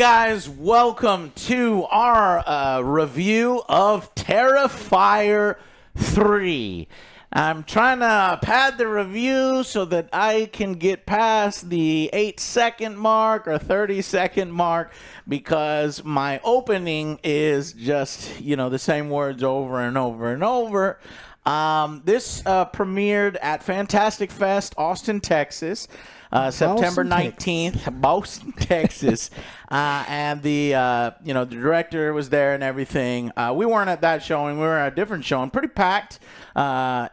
guys, welcome to our review of Terrifier 3. I'm trying to pad the review so that I can get past the 8-second mark or 30-second mark because my opening is just, the same words over and over and over. This premiered at Fantastic Fest, Austin, Texas. September 19th, Boston, Texas, and the the director was there and everything. We weren't at that showing; we were at a different showing, pretty packed. But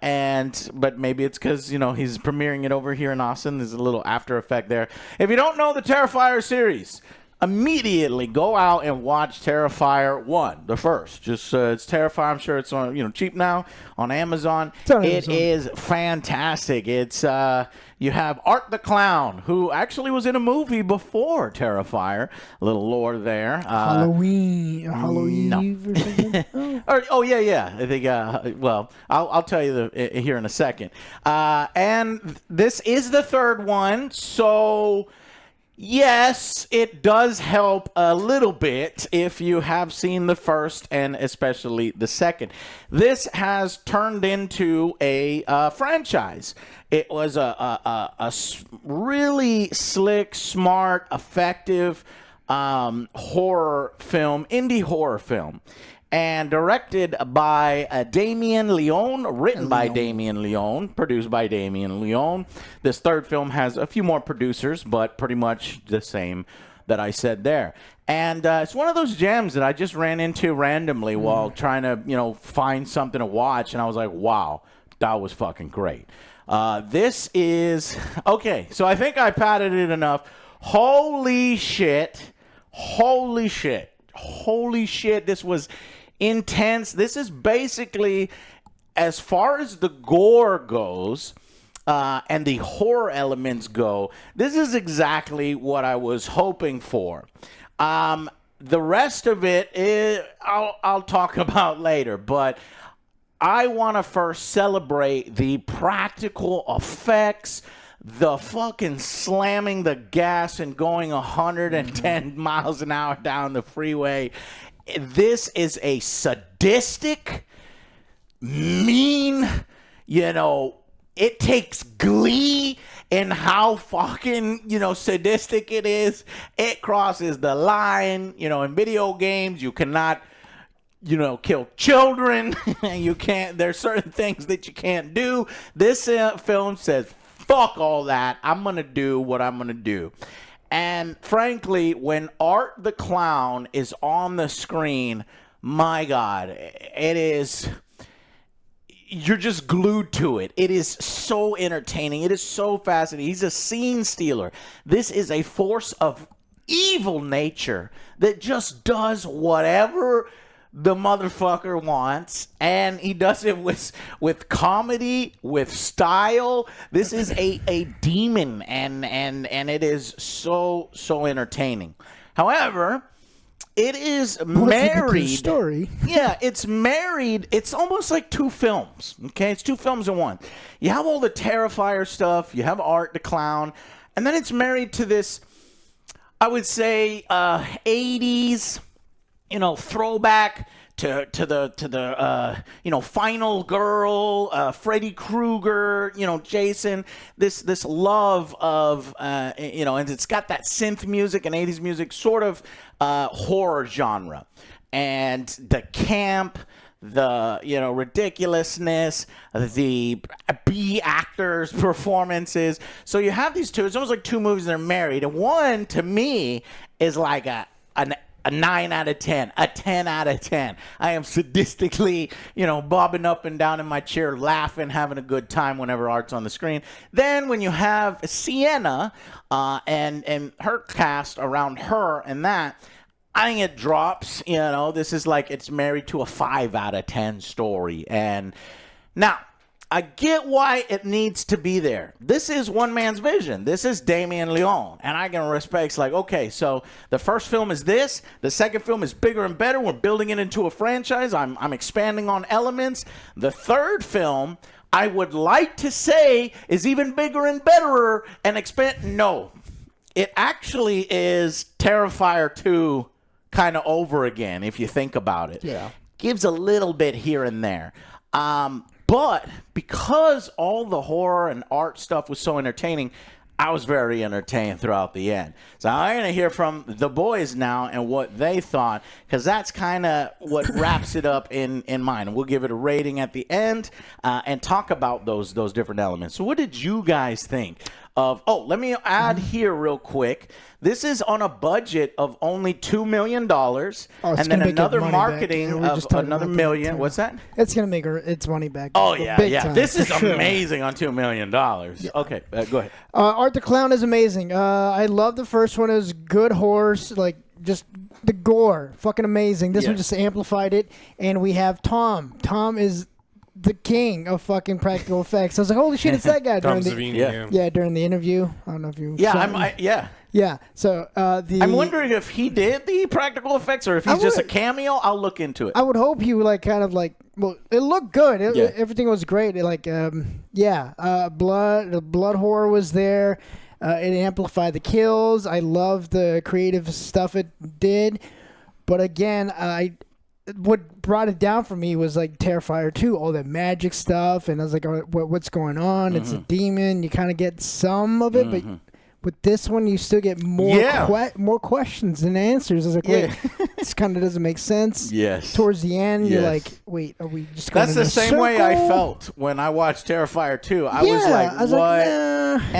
maybe it's because he's premiering it over here in Austin. There's a little after effect there. If you don't know the Terrifier series, immediately go out and watch Terrifier 1, the first. Just it's Terrifier. I'm sure it's on cheap now on Amazon. It is fantastic. It's you have Art the Clown, who actually was in a movie before Terrifier. A little lore there. Halloween no. or something. Yeah. I think. I'll tell you here in a second. And this is the third one, so. Yes, it does help a little bit if you have seen the first and especially the second. This has turned into a franchise. It was a really slick, smart, effective horror film, indie horror film. And directed by Damien Leone, written by Damien Leone, produced by Damien Leone. This third film has a few more producers, but pretty much the same that I said there. And it's one of those gems that I just ran into randomly while trying to, find something to watch. And I was like, wow, that was fucking great. This is... Okay, so I think I padded it enough. Holy shit. This was intense. This is basically, as far as the gore goes and the horror elements go, this is exactly what I was hoping for. The rest of it, I'll talk about later, but I want to first celebrate the practical effects, the fucking slamming the gas and going 110 miles an hour down the freeway. This is a sadistic, mean, it takes glee in how fucking, sadistic it is. It crosses the line. In video games, you cannot, kill children. You can't, there's certain things that you can't do. This film says, fuck all that. I'm going to do what I'm going to do. And frankly, when Art the Clown is on the screen, my God, it is... You're just glued to it. It is so entertaining. It is so fascinating. He's a scene stealer. This is a force of evil nature that just does whatever the motherfucker wants, and he does it with comedy, with style. This is a demon, and it is so entertaining. However, it is married. Story. Yeah, it's married. It's almost like two films. Okay, it's two films in one. You have all the Terrifier stuff. You have Art the Clown, and then it's married to this, I would say, 80s. Throwback to the Final Girl, Freddy Krueger, Jason. This love of and it's got that synth music and 80s music, sort of horror genre, and the camp, the ridiculousness, the B actors' performances. So you have these two. It's almost like two movies that are married, and one to me is like a 9 out of 10, a 10 out of 10. I am sadistically, bobbing up and down in my chair, laughing, having a good time whenever Art's on the screen. Then when you have Sienna and her cast around her and that, I think it drops. This is like it's married to a 5 out of 10 story. And now, I get why it needs to be there. This is one man's vision. This is Damien Leone. And I can respect, okay, so the first film is this. The second film is bigger and better. We're building it into a franchise. I'm expanding on elements. The third film, I would like to say, is even bigger and betterer and expand. No. it actually is Terrifier 2 kind of over again, if you think about it. Yeah. Gives a little bit here and there. But because all the horror and art stuff was so entertaining, I was very entertained throughout the end. So I'm going to hear from the boys now and what they thought, because that's kind of what wraps it up in mine. And we'll give it a rating at the end and talk about those different elements. So what did you guys think of... Oh, let me add here real quick. This is on a budget of only $2 million, and then another marketing of another $1 million. What's that? It's going to make its money back. Oh, yeah, yeah. Time, this is sure. amazing on $2 million. Yeah. Okay, go ahead. Art the Clown is amazing. I love the first one. It was good horror, like just the gore. Fucking amazing. This one just amplified it. And we have Tom. Tom is the king of fucking practical effects. I was like, holy shit, it's that guy. Tom Savini, yeah, during the interview. I don't know if you... Yeah, so I'm wondering if he did the practical effects or if he's just a cameo. I'll look into it. I would hope he would well, it looked good. Everything was great. Blood horror was there. It amplified the kills. I love the creative stuff it did. But again, what brought it down for me was like Terrifier 2, all that magic stuff. And I was like, what's going on? It's a demon. You kind of get some of it, but... With this one, you still get more questions than answers. I was like, wait, this kind of doesn't make sense. Yes. Towards the end, you're like, wait, are we just going That's the same way I felt when I watched Terrifier 2. I was like, what?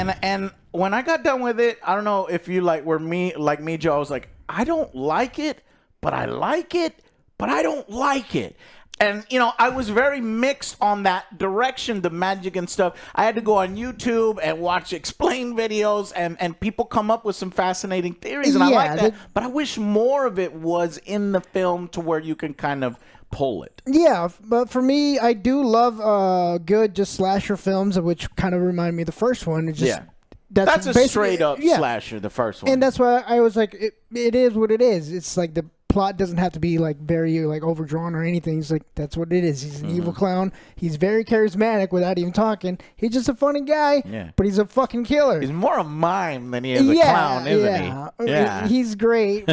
Nah. And when I got done with it, I don't know if you were me, Joe. I was like, I don't like it, but I like it, but I don't like it. And, I was very mixed on that direction, the magic and stuff. I had to go on YouTube and watch explain videos, and people come up with some fascinating theories, and I like that. But I wish more of it was in the film to where you can kind of pull it. Yeah, but for me, I do love good just slasher films, which kind of remind me of the first one. It's just, that's a straight-up slasher, the first one. And that's why I was like, it is what it is. It's like the plot doesn't have to be very overdrawn or anything. It's like, that's what it is. He's an evil clown. He's very charismatic without even talking. He's just a funny guy, but he's a fucking killer. He's more a mime than he is a clown, isn't he? Yeah, he's great,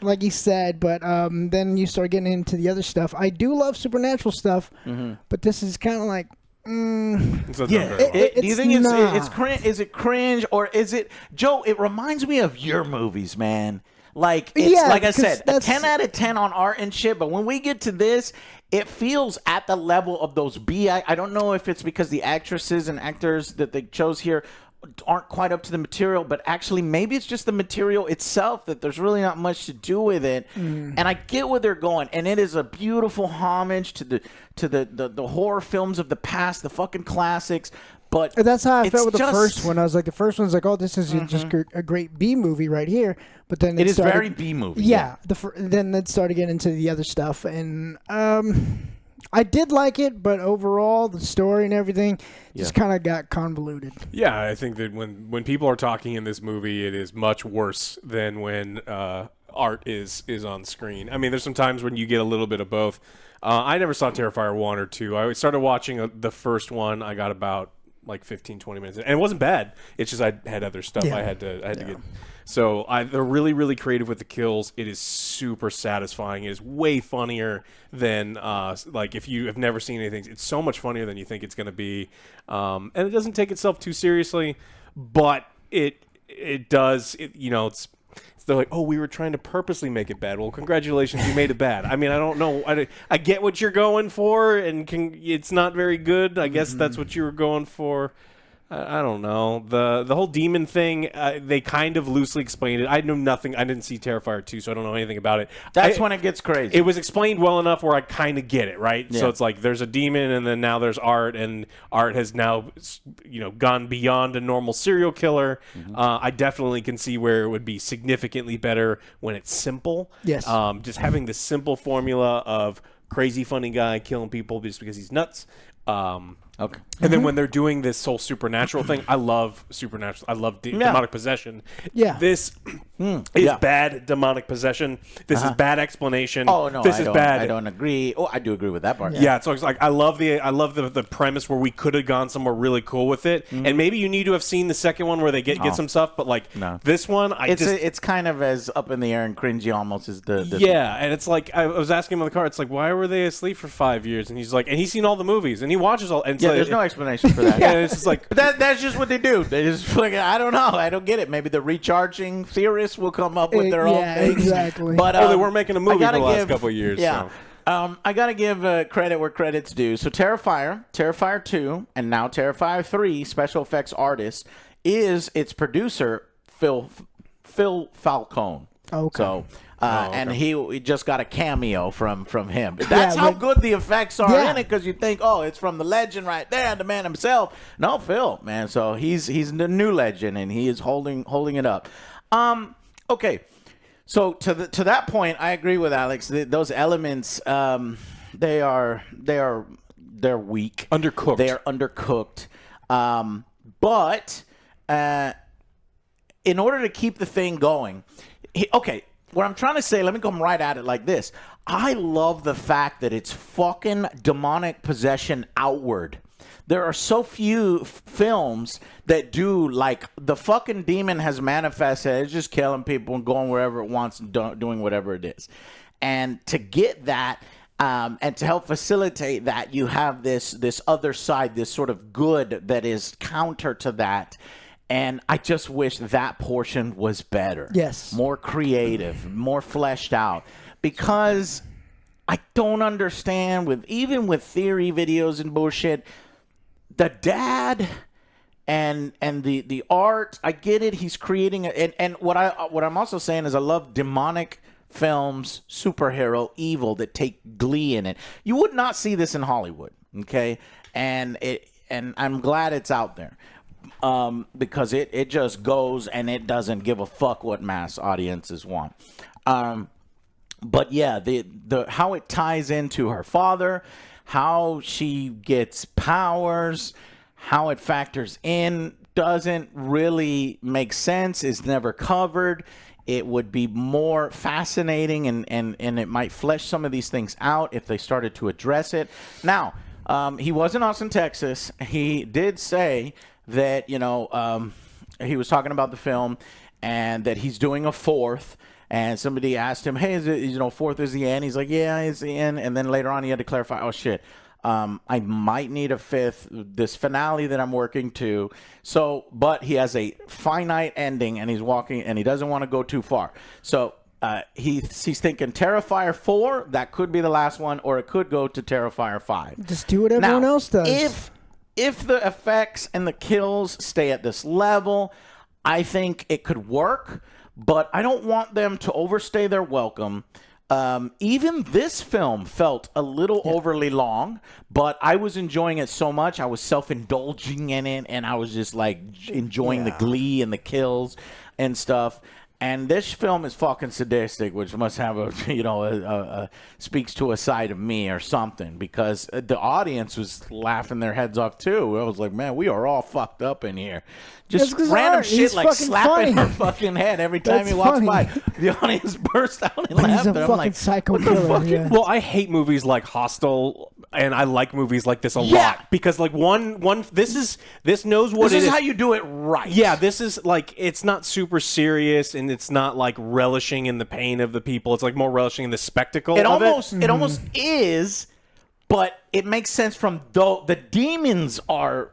like he said. But then you start getting into the other stuff. I do love supernatural stuff, but this is kind of like... do you think it's cringe? Is it cringe, or is it, Joe? It reminds me of your movies, man. Like I said, a 10 out of 10 on art and shit. But when we get to this, it feels at the level of those I don't know if it's because the actresses and actors that they chose here aren't quite up to the material, but actually maybe it's just the material itself that there's really not much to do with it. And I get where they're going, and it is a beautiful homage to the horror films of the past, the fucking classics. But that's how I felt with the first one. I was like, the first one's like, oh, this is just a great B movie right here. But then it is very B movie. Yeah. Then it started getting into the other stuff, and I did like it, but overall, the story and everything just kind of got convoluted. Yeah, I think that when people are talking in this movie, it is much worse than when art is on screen. I mean, there's some times when you get a little bit of both. I never saw Terrifier 1 or 2. I started watching the first one. I got about 15-20 minutes, and it wasn't bad. It's just I had other stuff I had to get. So they're really, really creative with the kills. It is super satisfying. It is way funnier than if you have never seen anything. It's so much funnier than you think it's going to be, and it doesn't take itself too seriously, but it does. They're like, oh, we were trying to purposely make it bad. Well, congratulations, you made it bad. I mean, I don't know. I get what you're going for, and it's not very good. I guess that's what you were going for. I don't know. The whole demon thing, they kind of loosely explained it. I know nothing. I didn't see Terrifier 2, so I don't know anything about it. That's when it gets crazy. It was explained well enough where I kind of get it, right? Yeah. So it's like there's a demon, and then now there's art, and art has now gone beyond a normal serial killer. I definitely can see where it would be significantly better when it's simple. Yes. Just having this simple formula of crazy funny guy killing people just because he's nuts. Okay. And then when they're doing this whole supernatural thing, I love supernatural. I love demonic possession. Yeah. This is bad demonic possession. This is bad explanation. Oh no, this is bad. I don't agree. Oh, I do agree with that part. Yeah, so it's like I love the premise where we could have gone somewhere really cool with it, and maybe you need to have seen the second one where they get some stuff, but like this one, it's kind of as up in the air and cringy almost as the and it's like I was asking him on the car, it's like why were they asleep for 5 years? And he's like, and he's seen all the movies and he watches all. And yeah, there's no explanation for that. Yeah, it's just like that's just what they do. They just like I don't know. I don't get it. Maybe the recharging theorists will come up with their own things. Exactly. But they weren't making a movie for the last couple of years. Yeah. So. I gotta give credit where credit's due. So Terrifier 2, and now Terrifier 3 special effects artist is its producer Phil Falcone. Okay. So. And he just got a cameo from him. That's how good the effects are in it, because you think, oh, it's from the legend right there, the man himself. No, Phil, man. So he's the new legend, and he is holding it up. Okay. So to that point, I agree with Alex. Those elements, they're weak, undercooked. They are undercooked. But in order to keep the thing going, what I'm trying to say, let me come right at it like this. I love the fact that it's fucking demonic possession outward. There are so few films that do, like, the fucking demon has manifested. It's just killing people and going wherever it wants and doing whatever it is. And to get that, and to help facilitate that, you have this other side, this sort of good that is counter to that. And I just wish that portion was better. Yes. More creative, more fleshed out. Because I don't understand, even with theory videos and bullshit, the dad and the art, I get it. He's creating and what I'm also saying is I love demonic films, superhero, evil that take glee in it. You would not see this in Hollywood, okay? And I'm glad it's out there. Because it just goes and it doesn't give a fuck what mass audiences want. But yeah, the how it ties into her father, how she gets powers, how it factors in doesn't really make sense, is never covered. It would be more fascinating and it might flesh some of these things out if they started to address it. Now, he was in Austin, Texas. He did say that, he was talking about the film and that he's doing a fourth, and somebody asked him, hey, is it, fourth is the end? He's like, yeah, it's the end. And then later on he had to clarify, oh shit, I might need a fifth, this finale that I'm working to. So, but he has a finite ending and he's walking and he doesn't want to go too far. So he's thinking Terrifier 4, that could be the last one, or it could go to Terrifier 5. Just do what everyone else does. If the effects and the kills stay at this level, I think it could work, but I don't want them to overstay their welcome. Even this film felt a little overly long, but I was enjoying it so much. I was self-indulging in it, and I was just like enjoying the glee and the kills and stuff. And this film is fucking sadistic, which must have speaks to a side of me or something, because the audience was laughing their heads off too. I was like, man, we are all fucked up in here. Just random shit like slapping her fucking head every time he walks by. The audience burst out in laughter. He's a fucking psycho killer. Yeah. Well, I hate movies like Hostel, and I like movies like this a lot, because like this knows what it is. This is how you do it right. Yeah, this is like, it's not super serious, and it's not like relishing in the pain of the people. It's like more relishing in the spectacle it of almost, it. It almost is, but it makes sense from the demons are,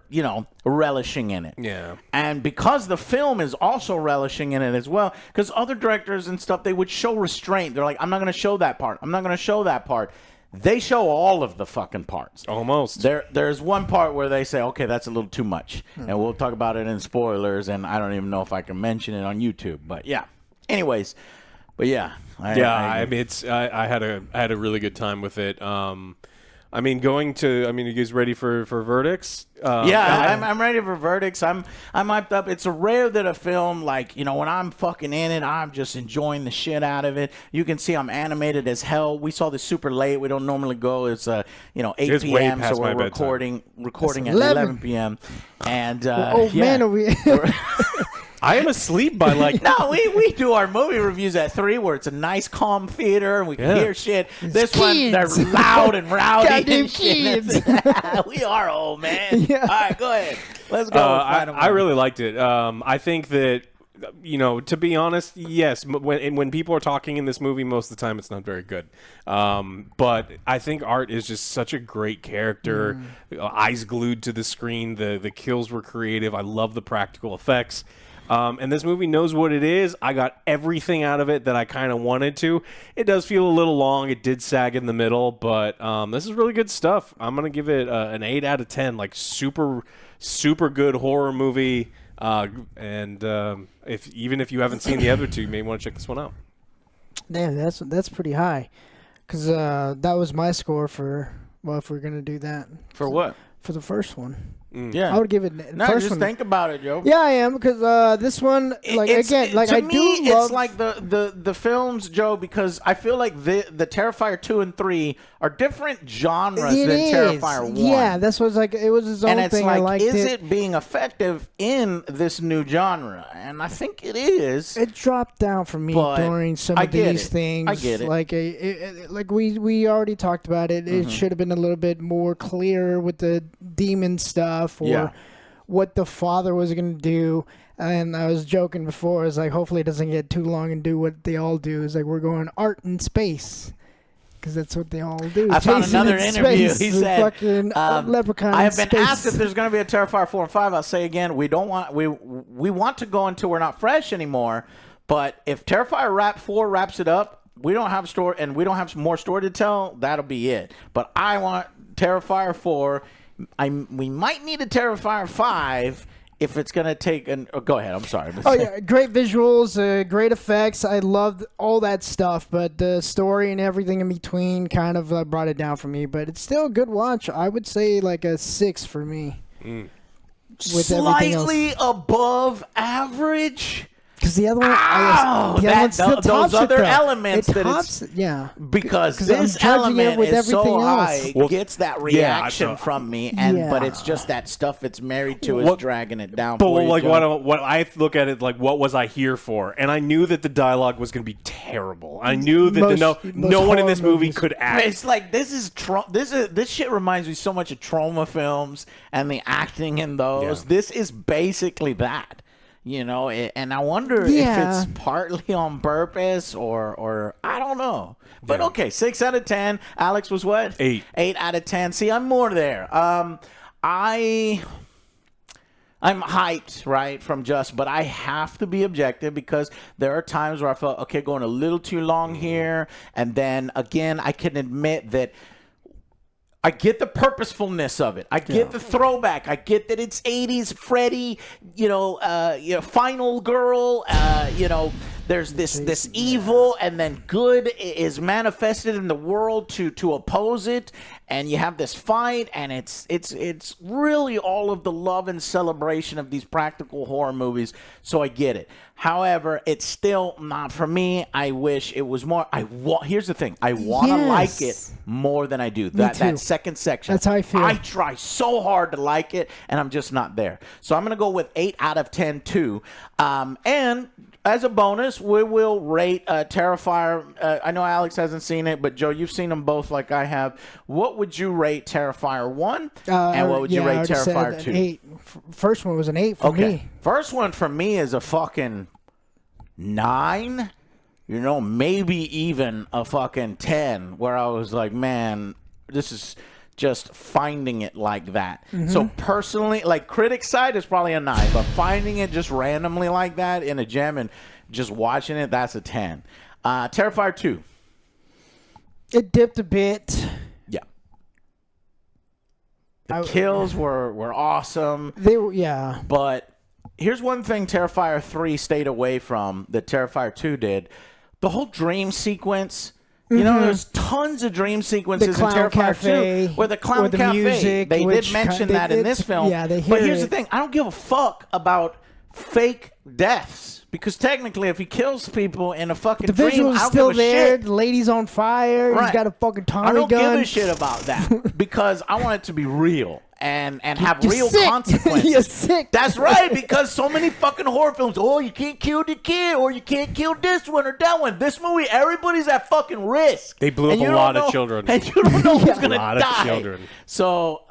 relishing in it. Yeah. And because the film is also relishing in it as well, because other directors and stuff, they would show restraint. They're like, I'm not going to show that part. I'm not going to show that part. They show all of the fucking parts. Almost. There's one part where they say, okay, that's a little too much. And we'll talk about it in spoilers, and I don't even know if I can mention it on YouTube. But yeah. Anyways, but yeah. I mean, I had a really good time with it. I mean, you guys ready for verdicts? I'm ready for verdicts. I'm hyped up. It's rare that a film, like, when I'm fucking in it, I'm just enjoying the shit out of it. You can see I'm animated as hell. We saw this super late. We don't normally go. It's 8 It's way p.m. past So my we're bedtime. recording at 11. 11 p.m. And man, are we? I am asleep by like. No, we do our movie reviews at 3, where it's a nice, calm theater and we can hear shit. This one, they're loud and rowdy Goddamn and shit. kids. We are old, man. Yeah. All right, go ahead. Let's go. I really liked it. I think that, to be honest, yes, when people are talking in this movie, most of the time it's not very good. But I think Art is just such a great character. Eyes glued to the screen. The kills were creative. I love the practical effects. And this movie knows what it is. I got everything out of it that I kind of wanted to. It does feel a little long. It did sag in the middle, but this is really good stuff. I'm going to give it an 8 out of 10, like super, super good horror movie. And if you haven't seen the other two, you may want to check this one out. Damn, that's pretty high. Because that was my score for, if we're going to do that. For what? For the first one. Yeah. I would give it first one. Think about it, Joe. Yeah, I am, because this one, I me, do love... it's like the films, Joe, because I feel like the Terrifier 2 and 3 are different genres than Terrifier 1. Yeah, that's what's like. It was his own and it's thing. like, I liked is it being effective in this new genre? And I think it is. It dropped down for me during some of these things. I get it. Like we already talked about it. It should have been a little bit more clear with the demon stuff, or what the father was going to do. And I was joking before. It's like, hopefully it doesn't get too long and do what they all do. It's like, we're going art in space. Because that's what they all do. I found another interview. Space. He said, fucking leprechaun I have been space. asked if there's going to be a Terrifier 4 and 5. I'll say again, we want to go until we're not fresh anymore. But if Terrifier 4 wraps it up, we don't have story, and we don't have more story to tell, that'll be it. But I want Terrifier 4. We might need a Terrifier 5 if it's going to take an... Oh, go ahead. I'm sorry. Oh, yeah. Great visuals, great effects. I loved all that stuff, but the story and everything in between kind of brought it down for me. But it's still a good watch. I would say like a 6 for me. Slightly above average? Because the other one, those other elements because this element is so high, gets that reaction from me, but it's just that stuff it's married to is dragging it down. But what I look at it like, what was I here for? And I knew that the dialogue was going to be terrible. I knew that no one in this movie could act. It's like this shit reminds me so much of trauma films and the acting in those. Yeah. This is basically that. And I wonder if it's partly on purpose or I don't know. But okay, 6 out of 10. Alex was what? 8. 8 out of 10. See, I'm more there. I'm hyped, right, but I have to be objective because there are times where I felt, okay, going a little too long here. And then, again, I can admit that I get the purposefulness of it. I get the throwback. I get that it's 80s Freddy, final girl, there's this evil, and then good is manifested in the world to oppose it, and you have this fight, and it's really all of the love and celebration of these practical horror movies. So I get it. However, it's still not for me. I wish it was more. Here's the thing. I want to like it more than I do. That second section. That's how I feel. I try so hard to like it, and I'm just not there. So I'm going to go with 8 out of 10 too. And as a bonus, we will rate Terrifier. I know Alex hasn't seen it, but Joe, you've seen them both like I have. What would you rate Terrifier 1? And what would you rate Terrifier 2? 8. First one was an 8 for me. First one for me is a fucking 9. Maybe even a fucking 10, where I was like, man, this is just finding it like that. So personally, like critic side is probably a 9, but finding it just randomly like that in a gem and just watching it, that's a 10. Terrifier 2. It dipped a bit. Yeah. The kills were awesome. They were, yeah. But here's one thing Terrifier 3 stayed away from that Terrifier 2 did. The whole dream sequence You know, there's tons of dream sequences in Terrifier 2 where the Clown the Cafe, music, they did mention that in this film. Yeah, they hear But here's it. the thing. I don't give a fuck about fake deaths. Because technically, if he kills people in a fucking The dream, visual I is don't still give a there. shit. The lady's on fire. Right. He's got a fucking Tommy I don't gun. give a shit about that because I want it to be real and have You're real sick. consequences. You're sick. That's right, because so many fucking horror films. Oh, you can't kill the kid, or you can't kill this one or that one. This movie, everybody's at fucking risk. They blew up And you a don't lot of know- children. and you don't know who's A gonna lot of die. children. So,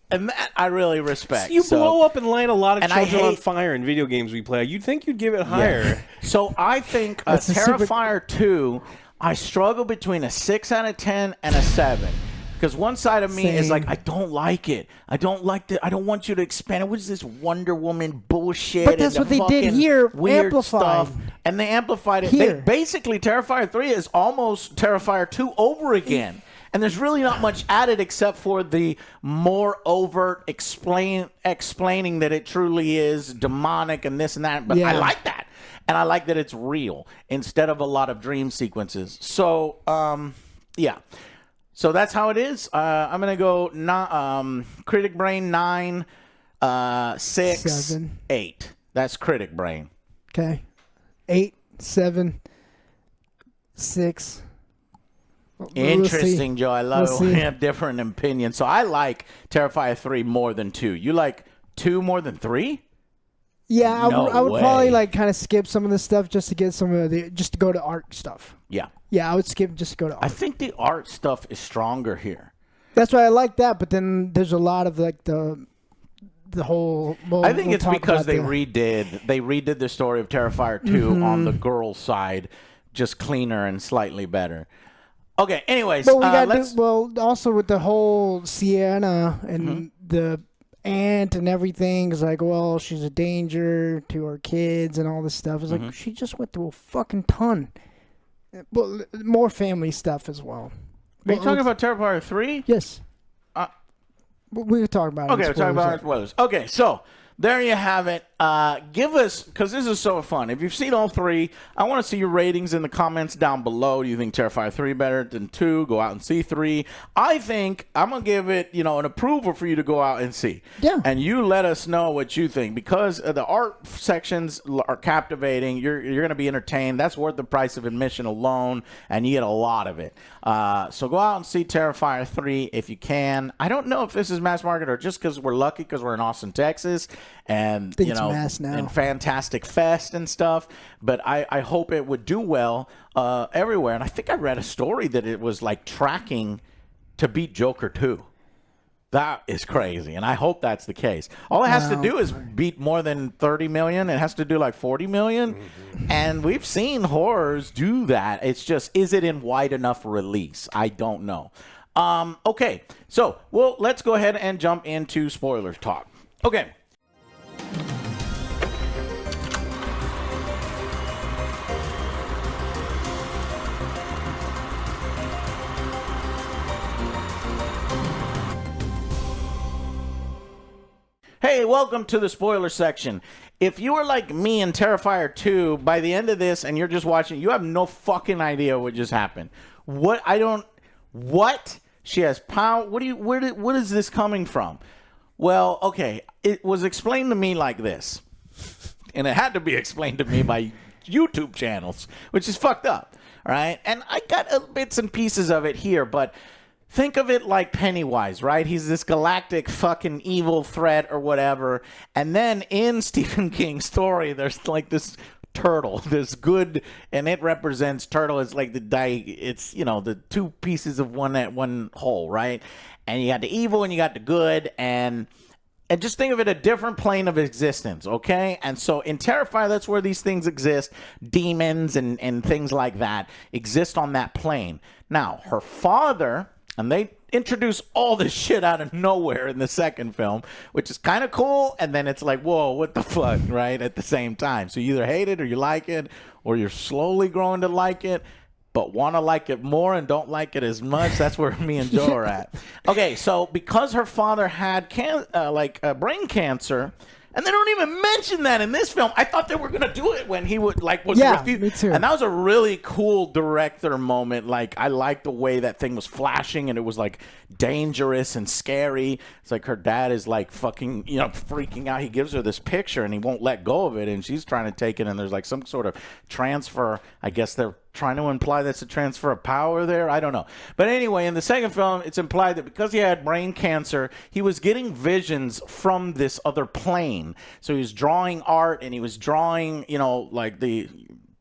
and that I really respect. You So- blow up and light a lot of And I children on hate- fire in video games we play. You'd think you'd give it higher. So I think That's a super- Terrifier 2, I struggle between a 6 out of 10 and a 7. Because one side of me is Same. like, I don't like it. I don't like the. I don't want you to expand it. What is this Wonder Woman bullshit? But that's and what the they did fucking here, Weird amplified. stuff. And they amplified it. Here. Basically, Terrifier 3 is almost Terrifier 2 over again. And there's really not much added except for the more overt explaining that it truly is demonic and this and that. But I Yeah. like that. And I like that it's real instead of a lot of dream sequences. So, yeah. So that's how it is. I'm going to go Critic Brain 9, 6, 7. 8. That's Critic Brain. Okay. 8, 7, 6. We'll see. Interesting, Joe. I love We'll it when we see. have different opinions. So I like Terrifier 3 more than 2. You like 2 more than 3? Yeah, No I would way. probably like kind of skip some of the stuff just to get some of the just to go to art stuff. Yeah. Yeah, I would skip just to go to art. I think the art stuff is stronger here. That's why I like that. But then there's a lot of like the whole. Well, I think we'll it's talk because about they the- redid the story of Terrifier 2 on the girl side, just cleaner and slightly better. Okay, anyways, But we got let's also with the whole Sienna and Mm-hmm. the aunt and everything is like, well, she's a danger to her kids and all this stuff. It's Mm-hmm. like she just went through a fucking ton. Well, more family stuff as well. Are you talking about Terrifier 3? Yes. Uh, We could talk about it. Okay, in we're talking about spoilers. spoilers. Okay, so there you have it. Give us, because this is so fun. If you've seen all 3, I want to see your ratings in the comments down below. Do you think Terrifier 3 better than 2? Go out and see 3. I think I'm going to give it, an approval for you to go out and see. Yeah. And you let us know what you think, because the art sections are captivating. You're going to be entertained. That's worth the price of admission alone, and you get a lot of it. So go out and see Terrifier 3 if you can. I don't know if this is mass market or just because we're lucky because we're in Austin, Texas, and think it's mass now. and Fantastic Fest and stuff. But I hope it would do well everywhere. And I think I read a story that it was like tracking to beat Joker 2. That is crazy, and I hope that's the case. All it has to Wow. do is beat more than 30 million. It has to do like 40 million, and we've seen horrors do that. It's just, is it in wide enough release? I don't know. Okay, so let's go ahead and jump into spoiler talk. Okay. Hey, welcome to the spoiler section. If you are like me in Terrifier 2, by the end of this and you're just watching, you have no fucking idea what just happened. What? She has power. What is this coming from? Well, okay, it was explained to me like this. And it had to be explained to me by YouTube channels, which is fucked up, all right? And I got bits and pieces of it here, but think of it like Pennywise, right? He's this galactic fucking evil threat or whatever. And then in Stephen King's story, there's like this turtle, this good, and it represents turtle is like it's the two pieces of one whole, right? And you got the evil and you got the good, and just think of it a different plane of existence, okay? And so in Terrifier, that's where these things exist. Demons and things like that exist on that plane. Now, her father, and they introduce all this shit out of nowhere in the second film, which is kind of cool, and then it's like, whoa, what the fuck, right? At the same time. So you either hate it or you like it, or you're slowly growing to like it, but want to like it more and don't like it as much. That's where me and Joe are at. Okay, so because her father had brain cancer, And they don't even mention that in this film. I thought they were gonna do it when he would was Yeah, refused. me too. And that was a really cool director moment. Like I liked the way that thing was flashing and it was like dangerous and scary. It's like her dad is like fucking, freaking out. He gives her this picture and he won't let go of it, and she's trying to take it, and there's like some sort of transfer. I guess they're trying to imply that's a transfer of power there. I don't know. But anyway, in the second film, it's implied that because he had brain cancer, he was getting visions from this other plane. So he was drawing art, and he was drawing, like the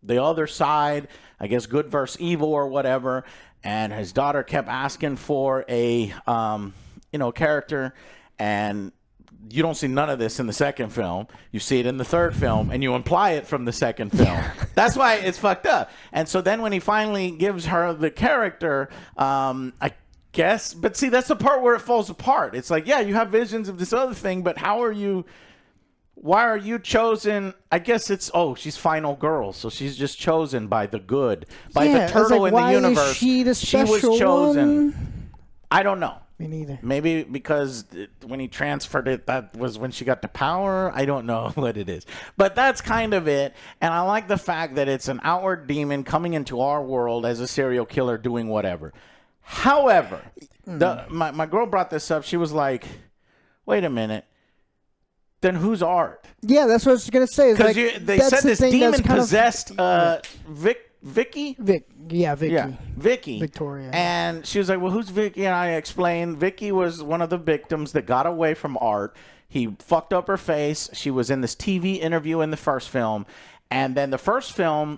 other side, I guess good versus evil or whatever. And his daughter kept asking for a, character, and you don't see none of this in the second film. You see it in the third film, and you imply it from the second film. That's why it's fucked up. And so then when he finally gives her the character, I guess, but see, that's the part where it falls apart. It's like, yeah, you have visions of this other thing, but why are you chosen? I guess it's, she's final girl, so she's just chosen by the good, by the turtle in the universe. Is she the special was chosen. one? I don't know. Me neither. Maybe because when he transferred it, that was when she got the power. I don't know what it is. But that's kind of it. And I like the fact that it's an outward demon coming into our world as a serial killer doing whatever. However, my girl brought this up. She was like, wait a minute. Then who's Art? Yeah, that's what I was going to say. Because they said this demon possessed Vicky? Vicky. Yeah, Vicky. Victoria. And she was like, well, who's Vicky? And I explained, Vicky was one of the victims that got away from Art. He fucked up her face. She was in this TV interview in the first film. And then the first film,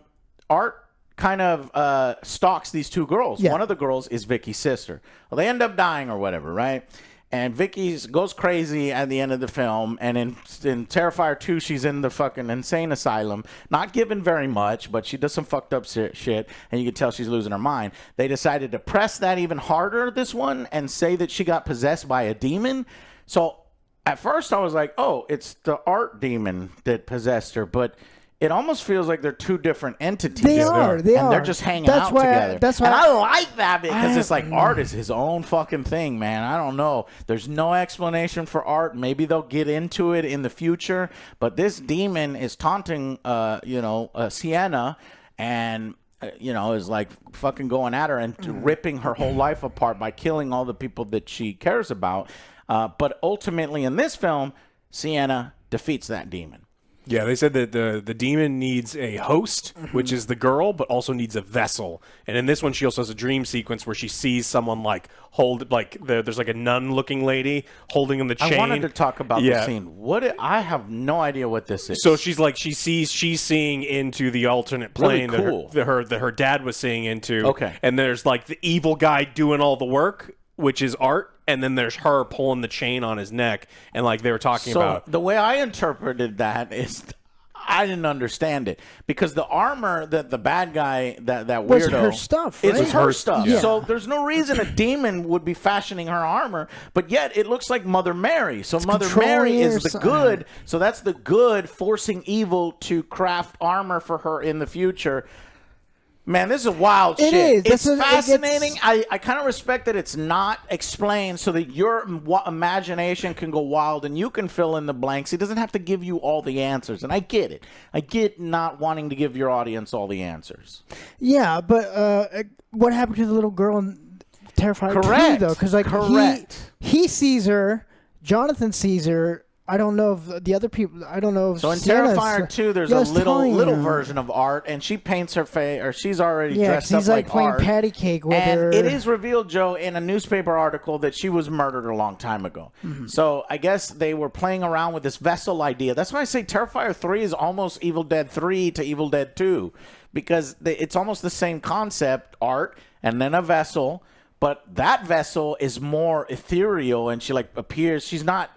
Art kind of stalks these two girls. Yeah. One of the girls is Vicky's sister. Well, they end up dying or whatever, right? And Vicky goes crazy at the end of the film. And in Terrifier 2, she's in the fucking insane asylum. Not given very much, but she does some fucked up shit. And you can tell she's losing her mind. They decided to press that even harder, this one, and say that she got possessed by a demon. So at first I was like, oh, it's the Art demon that possessed her. But it almost feels like they're two different entities. They are. And they're just hanging out together. That's why and I like that because it's like Art is his own fucking thing, man. I don't know. There's no explanation for Art. Maybe they'll get into it in the future. But this demon is taunting, Sienna, and is like fucking going at her and ripping her whole life apart by killing all the people that she cares about. But ultimately, in this film, Sienna defeats that demon. Yeah, they said that the demon needs a host, which is the girl, but also needs a vessel. And in this one, she also has a dream sequence where she sees someone there's like a nun-looking lady holding him the chain. I wanted to talk about the scene. I have no idea what this is. So she's seeing into the alternate plane really cool. that her dad was seeing into. Okay. And there's like the evil guy doing all the work, which is Art. And then there's her pulling the chain on his neck, and like they were talking about. So the way I interpreted that is, I didn't understand it because the armor that the bad guy, that weirdo, was her stuff. Right? It's her stuff. Yeah. So there's no reason a demon would be fashioning her armor, but yet it looks like Mother Mary. So Mother Mary is the good. So that's the good forcing evil to craft armor for her in the future. Man, this is wild shit. It is. It's fascinating. I kind of respect that it's not explained so that your imagination can go wild and you can fill in the blanks. He doesn't have to give you all the answers. And I get it. I get not wanting to give your audience all the answers. Yeah, but what happened to the little girl in Terrifier 2, though? Because he sees her, Jonathan sees her. I don't know if the other people. I don't know if. So in Terrifier 2, there's a little version of Art, and she paints her face, or she's already dressed up like playing Art. patty cake with her. And it is revealed, Joe, in a newspaper article that she was murdered a long time ago. Mm-hmm. So I guess they were playing around with this vessel idea. That's why I say Terrifier 3 is almost Evil Dead 3 to Evil Dead 2, because it's almost the same concept: Art and then a vessel, but that vessel is more ethereal, and she appears. She's not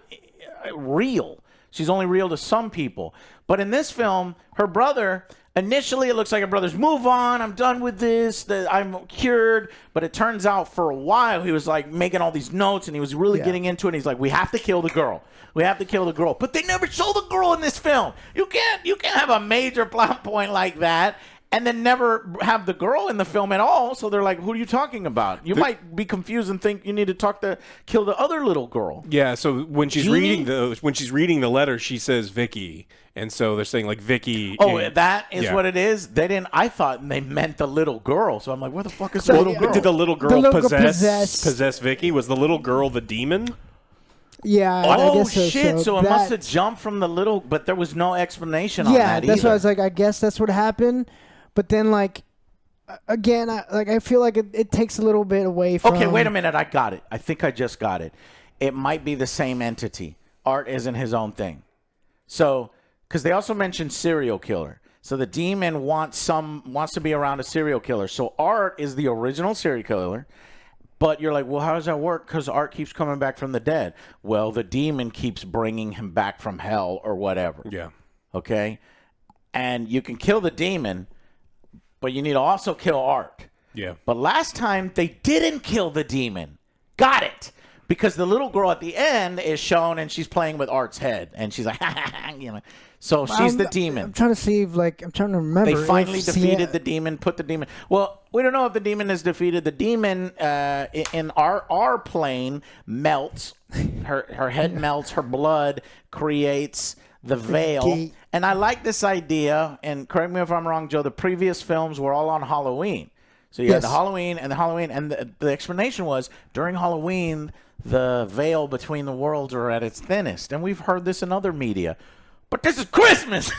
real. She's only real to some people. But in this film, her brother, initially it looks like her brother's, move on, I'm done with this, I'm cured. But it turns out for a while he was making all these notes and he was really getting into it. And he's like, we have to kill the girl. We have to kill the girl. But they never show the girl in this film. You can't have a major plot point like that and then never have the girl in the film at all. So they're like, who are you talking about? You might be confused and think you need to kill the other little girl. Yeah, so when she's reading the letter, she says Vicky. And so they're saying like Vicky. Oh, that is what it is? I thought they meant the little girl. So I'm like, where the fuck is the little girl? Did the little girl possess Vicky? Was the little girl the demon? Yeah. I guess shit! So it must have jumped from the little, but there was no explanation on that. Yeah, that's either. why I was like, I guess that's what happened. But then, like, again, I feel like it takes a little bit away from. Okay, wait a minute. I got it. I think I just got it. It might be the same entity. Art isn't his own thing. So, because they also mentioned serial killer. So the demon wants to be around a serial killer. So Art is the original serial killer. But you're like, well, how does that work? Because Art keeps coming back from the dead. Well, the demon keeps bringing him back from hell or whatever. Yeah. Okay? And you can kill the demon, but you need to also kill Art. Yeah. But last time, they didn't kill the demon. Got it. Because the little girl at the end is shown, and she's playing with Art's head. And she's like, you know. So she's the demon. I'm trying to see if, like, I'm trying to remember. They finally defeated the demon, put the demon. Well, we don't know if the demon is defeated. The demon in our plane melts. Her head melts. Her blood creates the veil. And I like this idea. And correct me if I'm wrong, Joe. The previous films were all on Halloween. So you had the Halloween. And the explanation was during Halloween, the veil between the worlds are at its thinnest. And we've heard this in other media. But this is Christmas.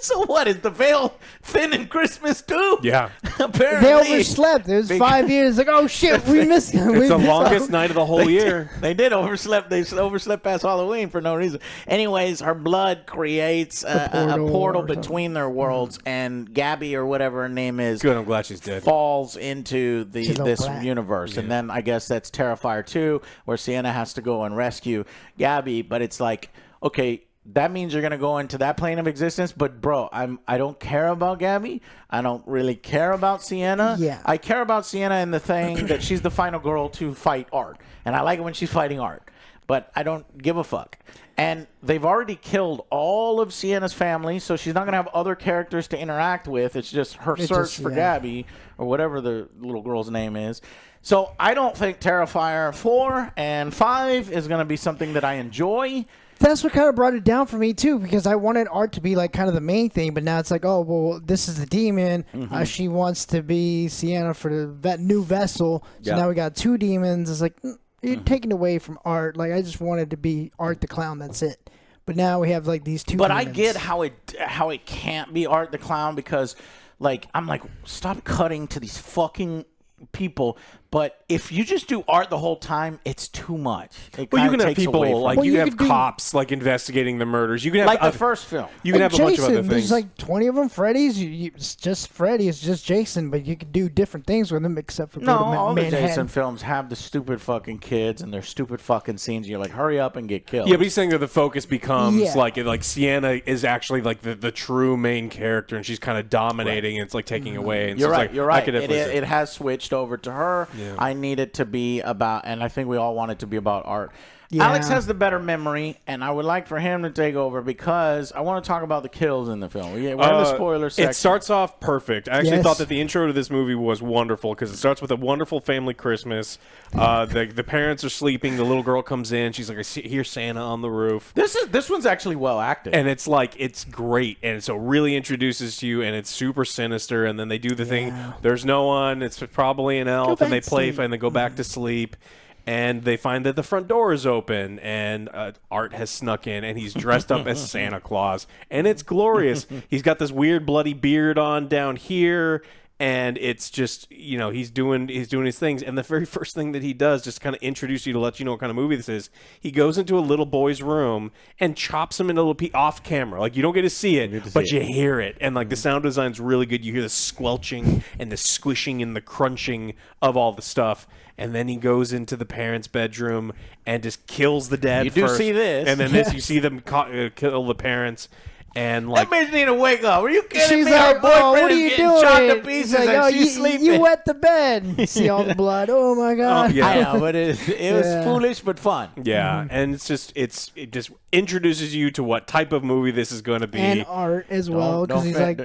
So what? Is the veil thin in Christmas too? Yeah. Apparently. They overslept. It was 5 years. Like, oh, shit, we missed it. It's the longest night of the whole year. They did overslept. They overslept past Halloween for no reason. Anyways, her blood creates a portal between their worlds, and Gabby, or whatever her name is, good, I'm glad she's dead, falls into this universe. Yeah. And then I guess that's Terrifier 2, where Sienna has to go and rescue Gabby. But it's like, okay, that means you're gonna go into that plane of existence, but bro, I don't care about Gabby. I don't really care about Sienna. Yeah. I care about Sienna in the thing that she's the final girl to fight Art, and I like it when she's fighting Art, but I don't give a fuck. And they've already killed all of Sienna's family, so she's not gonna have other characters to interact with. It's just her search for Gabby, or whatever the little girl's name is. So I don't think Terrifier 4 and 5 is gonna be something that I enjoy. That's what kind of brought it down for me, too, because I wanted Art to be, like, kind of the main thing, but now it's like, oh, well, this is the demon. She wants to be Sienna for that new vessel. So now we got two demons. It's like, you're taking away from Art. Like, I just wanted to be Art the Clown. That's it. But now we have, like, these two demons. I get how it can't be Art the Clown because, like, I'm like, stop cutting to these fucking people. But if you just do Art the whole time, it's too much. Well, you can have people like you can have cops like investigating the murders. You can have like the first film. You can have a bunch of other things. There's like 20 of them. Freddy's, it's just Freddy. It's just Jason, but you could do different things with them except for all the Jason films have the stupid fucking kids and their stupid fucking scenes. You're like, hurry up and get killed. Yeah, but he's saying that the focus becomes like Sienna is actually like the true main character, and she's kind of dominating, and it's like taking away. And you're so right. You're right. It has switched over to her. Yeah. I need it to be about, and I think we all want it to be about Art. Yeah. Alex has the better memory, and I would like for him to take over because I want to talk about the kills in the film. We're in the spoiler section. It starts off perfect. I actually thought that the intro to this movie was wonderful because it starts with a wonderful family Christmas. The parents are sleeping. The little girl comes in. She's like, I hear Santa on the roof. This one's actually well acted. And it's like, it's great. And so it really introduces to you, and it's super sinister. And then they do the thing, there's no one. It's probably an elf. And they play, and they go back to sleep. And they find that the front door is open, and Art has snuck in, and he's dressed up as Santa Claus, and it's glorious. He's got this weird bloody beard on down here, and it's just, he's doing his things. And the very first thing that he does, just kind of introduce you to let you know what kind of movie this is, he goes into a little boy's room and chops him into a little off camera. Like, you don't get to see it, but you hear it. And like the sound design's really good. You hear the squelching and the squishing and the crunching of all the stuff. And then he goes into the parents' bedroom and just kills the dad first. You do see this. And then you see them kill the parents. And That bitch need to wake up. Are you kidding She's me? like, Her boyfriend oh, what are you is getting chopped to doing? pieces He's like, and oh, she's sleeping. you wet the bed. You see all the blood. Oh my god. yeah. I know, but it was foolish but fun. Yeah, and it just introduces you to what type of movie this is going to be. And Art as well, because he's like,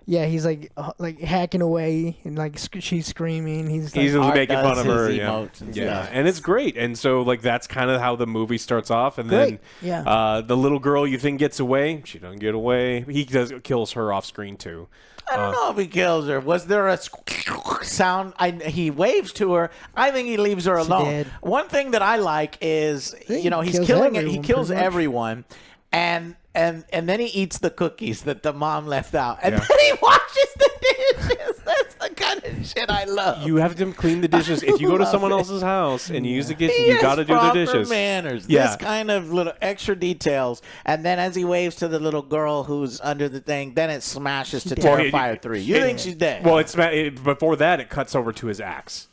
he's like hacking away and like she's screaming. He's like, making fun of her. Yeah, and it's great. And so like that's kind of how the movie starts off. And Great. then Yeah. the little girl you think gets away, she doesn't get away. He kills her off screen too. I don't know if he kills her. Was there a sound? He waves to her. I think he leaves her alone. Dead. One thing that I like is, He he's kills killing it. everyone, He kills pretty much. everyone, and then he eats the cookies that the mom left out, and then he washes the dishes. That's the kind of shit I love. You have to clean the dishes. If you go to someone else's house and you use the kitchen, you got to do their dishes. Manners. Yeah. This kind of little extra details, and then as he waves to the little girl who's under the thing, then it smashes to Terrifier 3. You think she's dead? Well, before that, it cuts over to his axe.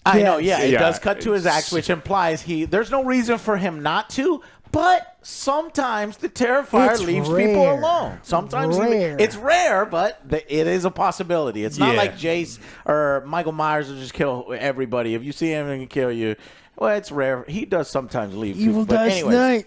I know, yeah, it Yeah, does cut to his axe, which implies there's no reason for him not to, but sometimes the Terrifier leaves people rare. alone. Sometimes Rare. it's rare, but it is a possibility. It's not like Jace or Michael Myers will just kill everybody. If you see him and he kill you, well, it's rare. He does sometimes leave Evil people. But Dice Night.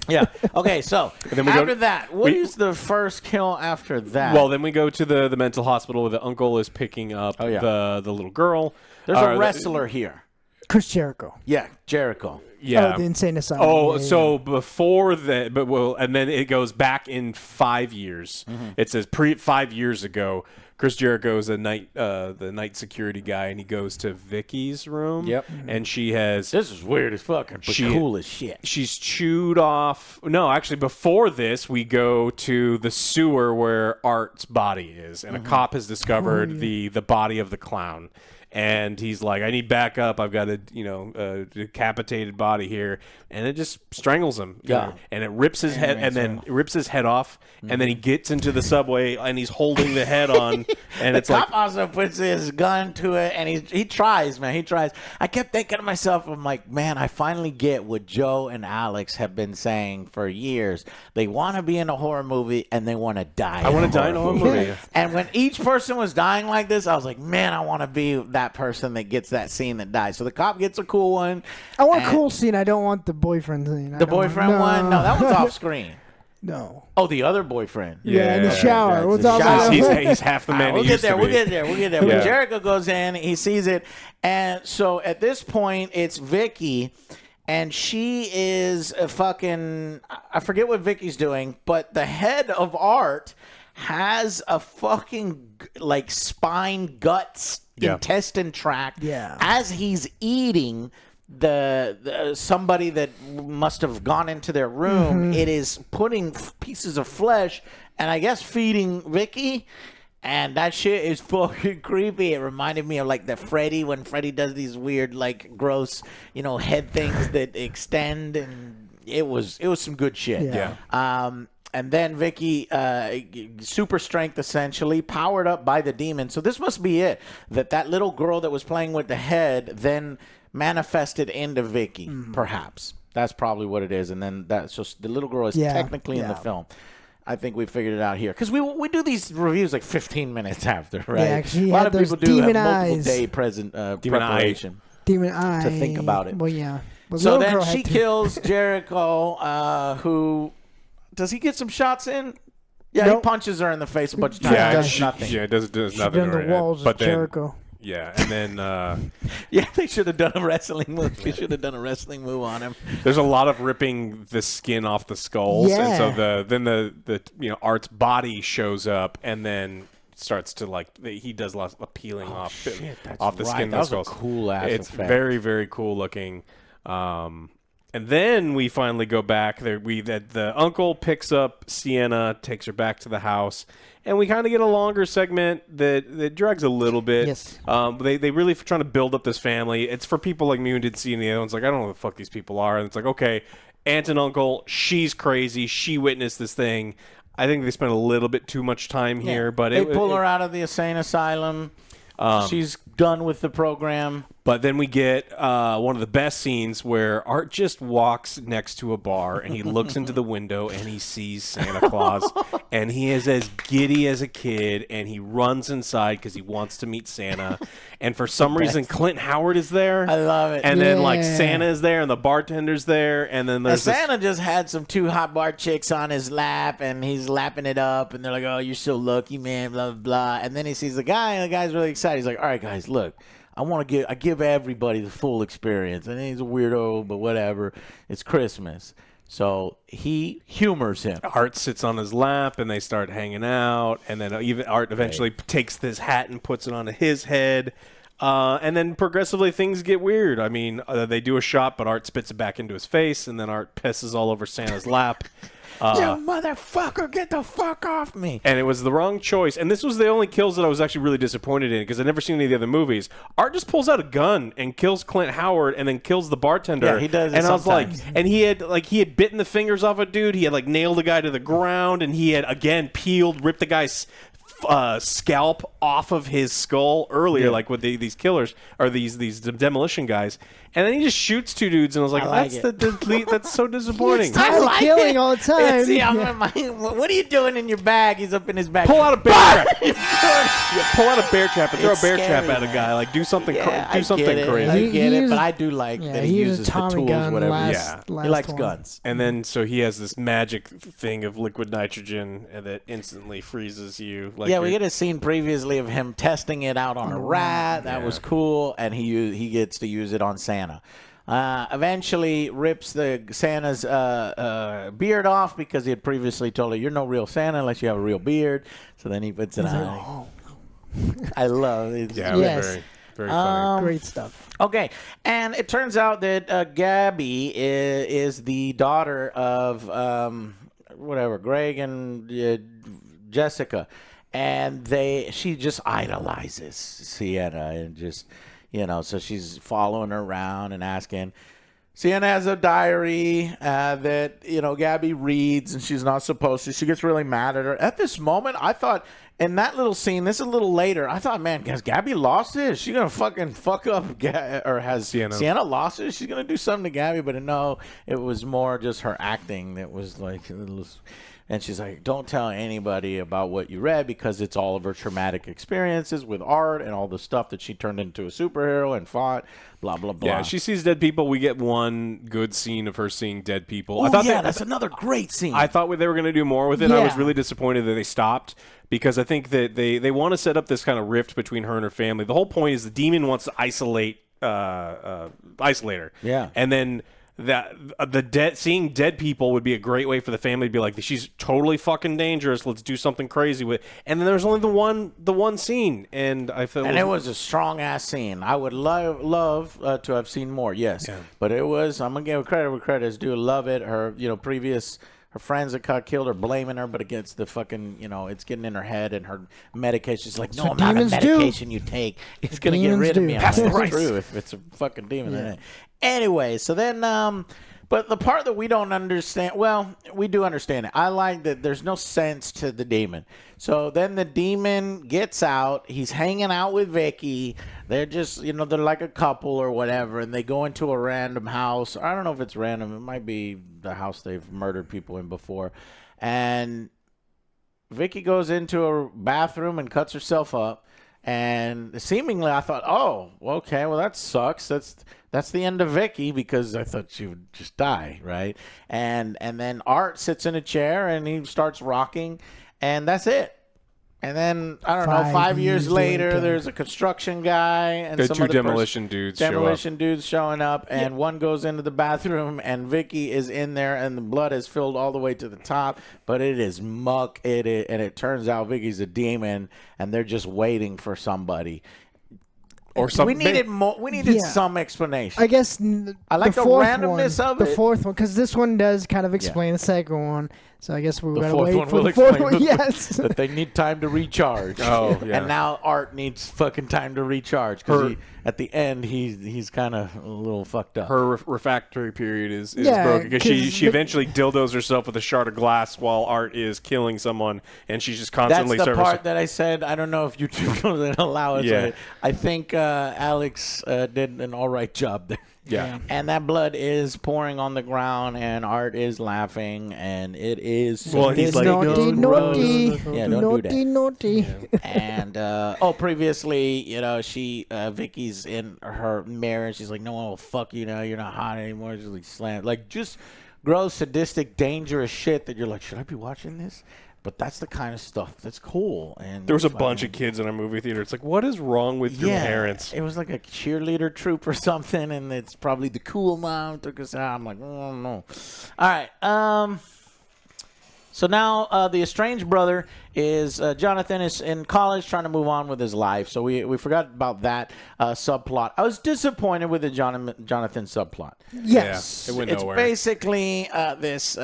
yeah. Okay, so then we go- after that, what is the first kill after that? Well, then we go to the mental hospital where the uncle is picking up the little girl. There's a wrestler here. Chris Jericho. Yeah, Jericho. Yeah. Oh, the Insane Asylum. Oh, Yeah, so before that, and then it goes back in 5 years. It says 5 years ago. Chris Jericho is the night security guy, and he goes to Vicky's room. Yep. And she has. This is weird as fuck, but cool as shit. She's chewed off. No, actually, before this, we go to the sewer where Art's body is, and a cop has discovered the body of the clown. And he's like, I need backup. I've got a decapitated body here, and it just strangles him. Yeah. And it rips his head, and then it rips his head off, and then he gets into the subway, and he's holding the head on, and it's the like cop also puts his gun to it, and he tries, man. He tries. I kept thinking to myself, I'm like, man, I finally get what Joe and Alex have been saying for years. They want to be in a horror movie, and they want to die. I want to die in a horror movie. And when each person was dying like this, I was like, man, I want to be that person that gets that scene that dies. So the cop gets a cool one. I want a cool scene. I don't want the boyfriend scene. The boyfriend one? No, that one's off screen. No. Oh, the other boyfriend. Yeah, in the shower. yeah, What's the all shower. that? he's half the man We'll he get used there. to We'll be. get there. We'll get there. Yeah. When Jericho goes in, he sees it, and so at this point, it's Vicky, and she is a fucking. I forget what Vicky's doing, but the head of Art has a fucking like spine, guts, intestine tract. Yeah. As he's eating the somebody that must have gone into their room, it is putting pieces of flesh and I guess feeding Vicky. And that shit is fucking creepy. It reminded me of like the Freddy, when Freddy does these weird, like gross, head things that extend, and it was some good shit. Yeah. And then Vicky, super strength essentially, powered up by the demon. So this must be it. That little girl that was playing with the head then manifested into Vicky, perhaps. That's probably what it is. And then that's just the little girl is technically in the film. I think we figured it out here because we do these reviews like 15 minutes after, right? Yeah, actually, a lot of people do have demon multiple eyes. day preparation Demon Eye. to think about it. Well, yeah. But So little then girl she had to- kills Jericho, who does he get some shots in? Yeah, Nope. he punches her in the face a bunch of times. Yeah, does nothing. Yeah, it does She nothing. done the right? walls But of then, Jericho. yeah, and then Yeah, they should have done a wrestling move. They should have done a wrestling move on him. there's a lot of ripping the skin off the skulls, and so the Art's body shows up, and then starts to he does lots of peeling off the right. skin That of the was a skulls. cool ass It's effect. very, very cool looking. And then we finally go back. The uncle picks up Sienna, takes her back to the house, and we kind of get a longer segment that drags a little bit. Yes. They really trying to build up this family. It's for people like me who didn't see any other ones. Like, I don't know who the fuck these people are. And it's like, okay, aunt and uncle, she's crazy. She witnessed this thing. I think they spent a little bit too much time here, but they pull her out of the insane asylum. She's done with the program. But then we get one of the best scenes where Art just walks next to a bar and he looks into the window and he sees Santa Claus and he is as giddy as a kid and he runs inside because he wants to meet Santa. And for some reason, Clint Howard is there. I love it. And then like Santa is there and the bartender's there. And then there's Santa just had some 2 hot bar chicks on his lap and he's lapping it up and they're like, oh, you're so lucky, man, blah, blah, blah. And then he sees the guy and the guy's really excited. He's like, all right, guys, look. I give everybody the full experience. And he's a weirdo, but whatever. It's Christmas. So he humors him. Art sits on his lap and they start hanging out. And then even Art eventually takes this hat and puts it on his head. And then progressively things get weird. I mean, they do a shot, but Art spits it back into his face. And then Art pisses all over Santa's lap. You motherfucker, get the fuck off me. And it was the wrong choice. And this was the only kills that I was actually really disappointed in because I'd never seen any of the other movies. Art just pulls out a gun and kills Clint Howard and then kills the bartender. Yeah, he does it And sometimes. I was like, and he had bitten the fingers off a dude. He had like nailed a guy to the ground and he had again ripped the guy's scalp off of his skull earlier, like with these killers or these demolition guys. And then he just shoots 2 dudes, and I was like, "That's so disappointing." I like killing all the time. See, what are you doing in your bag? He's up in his bag. Pull out a bear trap. Pull out a bear trap and throw It's a bear scary, trap at a guy. Like do something. I Something get it. crazy. I get He it, used- but I do like that he uses the Tommy tools, gun whatever. last He one. likes guns. And then so he has this magic thing of liquid nitrogen that instantly freezes you. Like Yeah, we get a scene previously of him testing it out on a rat. That was cool, and he gets to use it on Santa. Eventually rips the Santa's beard off because he had previously told her, you're no real Santa unless you have a real beard. So then he puts it on. I love it. Yeah, Yes. very, very funny. Great stuff. Okay, and it turns out that Gabby is the daughter of Greg and Jessica, and she just idolizes Sienna and just. So she's following her around and asking. Sienna has a diary that, Gabby reads, and she's not supposed to. She gets really mad at her. At this moment, I thought, in that little scene, this is a little later, I thought, man, has Gabby lost it? Is she going to fucking fuck up, or has Sienna lost it? She's going to do something to Gabby, but no, it was more just her acting that was like... And she's like, don't tell anybody about what you read because it's all of her traumatic experiences with Art and all the stuff that she turned into a superhero and fought, blah, blah, blah. Yeah, she sees dead people. We get one good scene of her seeing dead people. Oh, that's another great scene. I thought they were going to do more with it. Yeah. I was really disappointed that they stopped because I think that they want to set up this kind of rift between her and her family. The whole point is the demon wants to isolate her. Yeah. And then... seeing dead people would be a great way for the family to be like, she's totally fucking dangerous. Let's do something crazy with. And then there's only the one scene, and I felt it was a strong ass scene. I would love to have seen more. Yes, but it was. I'm gonna give credit where credit is due. Love it. Her her friends that got killed are blaming her, but against the fucking it's getting in her head and her medication. She's like, no amount of medication you take is gonna get rid of me. Pass the rice. True if it's a fucking demon. Anyway, so then, but the part that we don't understand, well, we do understand it. I like that there's no sense to the demon. So then the demon gets out. He's hanging out with Vicky. They're just, they're like a couple or whatever, and they go into a random house. I don't know if it's random. It might be the house they've murdered people in before. And Vicky goes into a bathroom and cuts herself up. And seemingly, I thought, oh, okay, well, that sucks. That's the end of Vicky because I thought she would just die, right? And then Art sits in a chair and he starts rocking, and that's it. And then, I don't know, 5 years later, there's a construction guy and the some two other demolition dudes dudes showing up, and one goes into the bathroom, and Vicky is in there, and the blood is filled all the way to the top, but it is muck, and it turns out Vicky's a demon, and they're just waiting for somebody. Or something. We needed more. We needed some explanation. I guess I like the fourth randomness one, of it. The fourth one, because this one does kind of explain the second one. So I guess we gotta fourth wait one for will the fourth explain one. Yes. that they need time to recharge. Oh, yeah. And now Art needs fucking time to recharge because at the end he's kind of a little fucked up. Her refractory period is Yeah, broken because she 'cause eventually dildos herself with a shard of glass while Art is killing someone, and she's just constantly That's the serving. part that I said I don't know if YouTube doesn't allow it. Yeah. So I think Alex did an all right job there. Yeah. And that blood is pouring on the ground, and Art is laughing, and it is Well, he's like, naughty, naughty, Yeah, don't do that. naughty. And previously, she Vicky's in her mirror, and she's like, "No one will fuck you now. You're not hot anymore." She's like, slammed, like just gross, sadistic, dangerous shit that you're like, should I be watching this? But that's the kind of stuff that's cool. And There was a bunch of kids in our movie theater. It's like, what is wrong with your parents? It was like a cheerleader troop or something, and it's probably the cool mom took us out. I'm like, oh no. All right. So now the estranged brother is Jonathan is in college trying to move on with his life. So we forgot about that subplot. I was disappointed with the Jonathan subplot. Yes. Yeah, it went It's nowhere. basically this,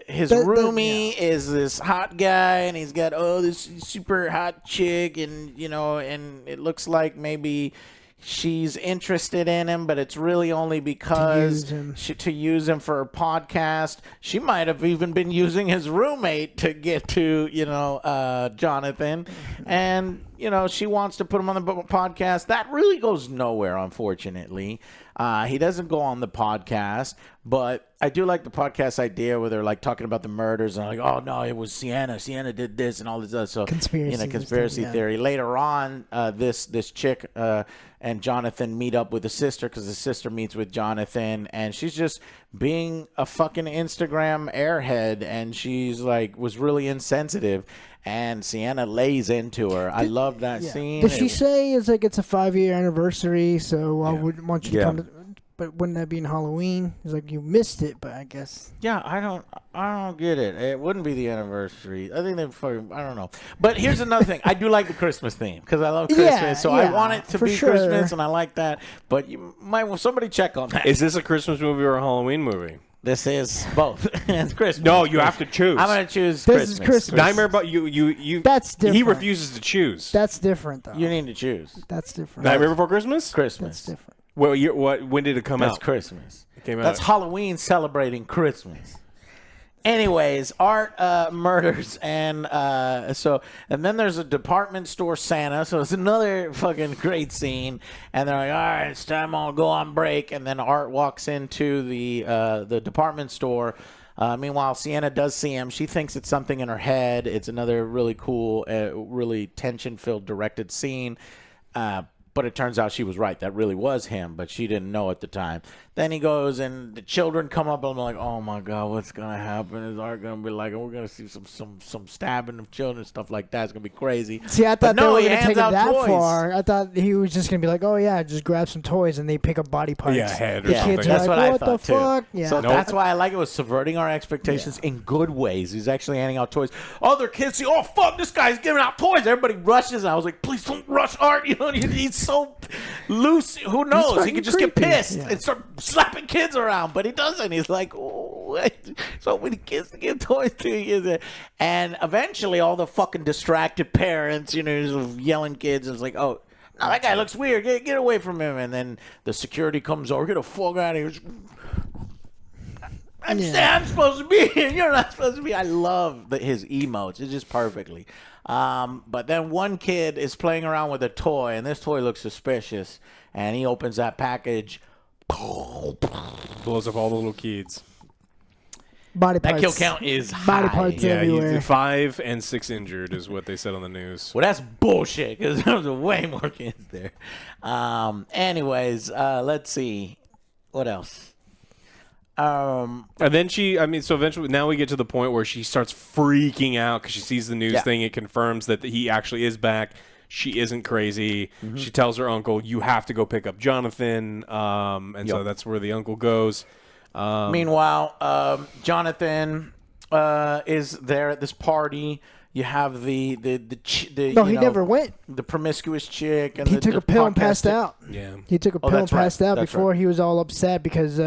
his roomie is this hot guy, and he's got this super hot chick, and and it looks like maybe she's interested in him, but it's really only because to use him for her podcast. She might have even been using his roommate to get to Jonathan, and she wants to put him on the podcast. That really goes nowhere, unfortunately. He doesn't go on the podcast, but I do like the podcast idea where they're like talking about the murders and like, oh no, it was Sienna. Sienna did this and all this other. So conspiracy theory. Later on, this chick and Jonathan meet up with the sister because the sister meets with Jonathan, and she's just being a fucking Instagram airhead, and she's like was really insensitive. And Sienna lays into her. I love that scene. Did she say it's like it's a 5-year anniversary, so I would want you to come to? But wouldn't that be in Halloween? It's like you missed it, but I guess. Yeah, I don't get it. It wouldn't be the anniversary. I think I don't know. But here's another thing. I do like the Christmas theme because I love Christmas, so I want it to be Christmas, and I like that. But you might somebody check on that. Is this a Christmas movie or a Halloween movie? This is both. It's Christmas. No, you have to choose. I'm going to choose This Christmas. is Christmas. Nightmare, but you. That's different. He refuses to choose. That's different, though. You need to choose. That's different. Nightmare Before Christmas. Christmas. That's different. Well, when did it come That's out? Christmas. It came out. That's Halloween celebrating Christmas. Anyways, Art murders, and then there's a department store Santa, so it's another fucking great scene, and they're like, all right, it's time I'll go on break, and then Art walks into the department store. Meanwhile, Sienna does see him. She thinks it's something in her head. It's another really cool, really tension-filled directed scene. But it turns out she was right. That really was him, but she didn't know at the time. Then he goes, and the children come up, and I'm like, oh, my God, what's going to happen? Is Art going to be like, we're going to see some stabbing of children, stuff like that. It's going to be crazy. See, I thought they were going to take it that toys. far. I thought he was just going to be like, oh, yeah, just grab some toys, and they pick up body parts. Yeah, head or The something. kids That's are what like, I what thought, the fuck? too. Yeah. So that's why I like it. Was subverting our expectations in good ways. He's actually handing out toys. Other kids see, oh, fuck, this guy's giving out toys. Everybody rushes. And I was like, please don't rush Art. He's so loose. Who knows? He could just get pissed and start slapping kids around. But he doesn't. He's like, oh, so many kids to give toys to. And eventually all the fucking distracted parents, just yelling kids. And it's like, oh, no, that guy looks weird. Get away from him. And then the security comes over. Get the fuck out of here. I'm supposed to be here. You're not supposed to be. I love his emotes. It's just perfectly. But then one kid is playing around with a toy, and this toy looks suspicious. And he opens that package. Blows up all the little kids. Body parts. That kill count is Body high. parts Yeah, everywhere. 5 and 6 injured is what they said on the news. Well, that's bullshit because there was way more kids there. Anyways, let's see. What else? And then so eventually, now we get to the point where she starts freaking out because she sees the news thing. It confirms that he actually is back. She isn't crazy. Mm-hmm. She tells her uncle, you have to go pick up Jonathan. So that's where the uncle goes. Meanwhile, Jonathan is there at this party. You have the he never went. The promiscuous chick, and He took a pill and passed out. Yeah, he took a pill and passed out That's before right. he was all upset because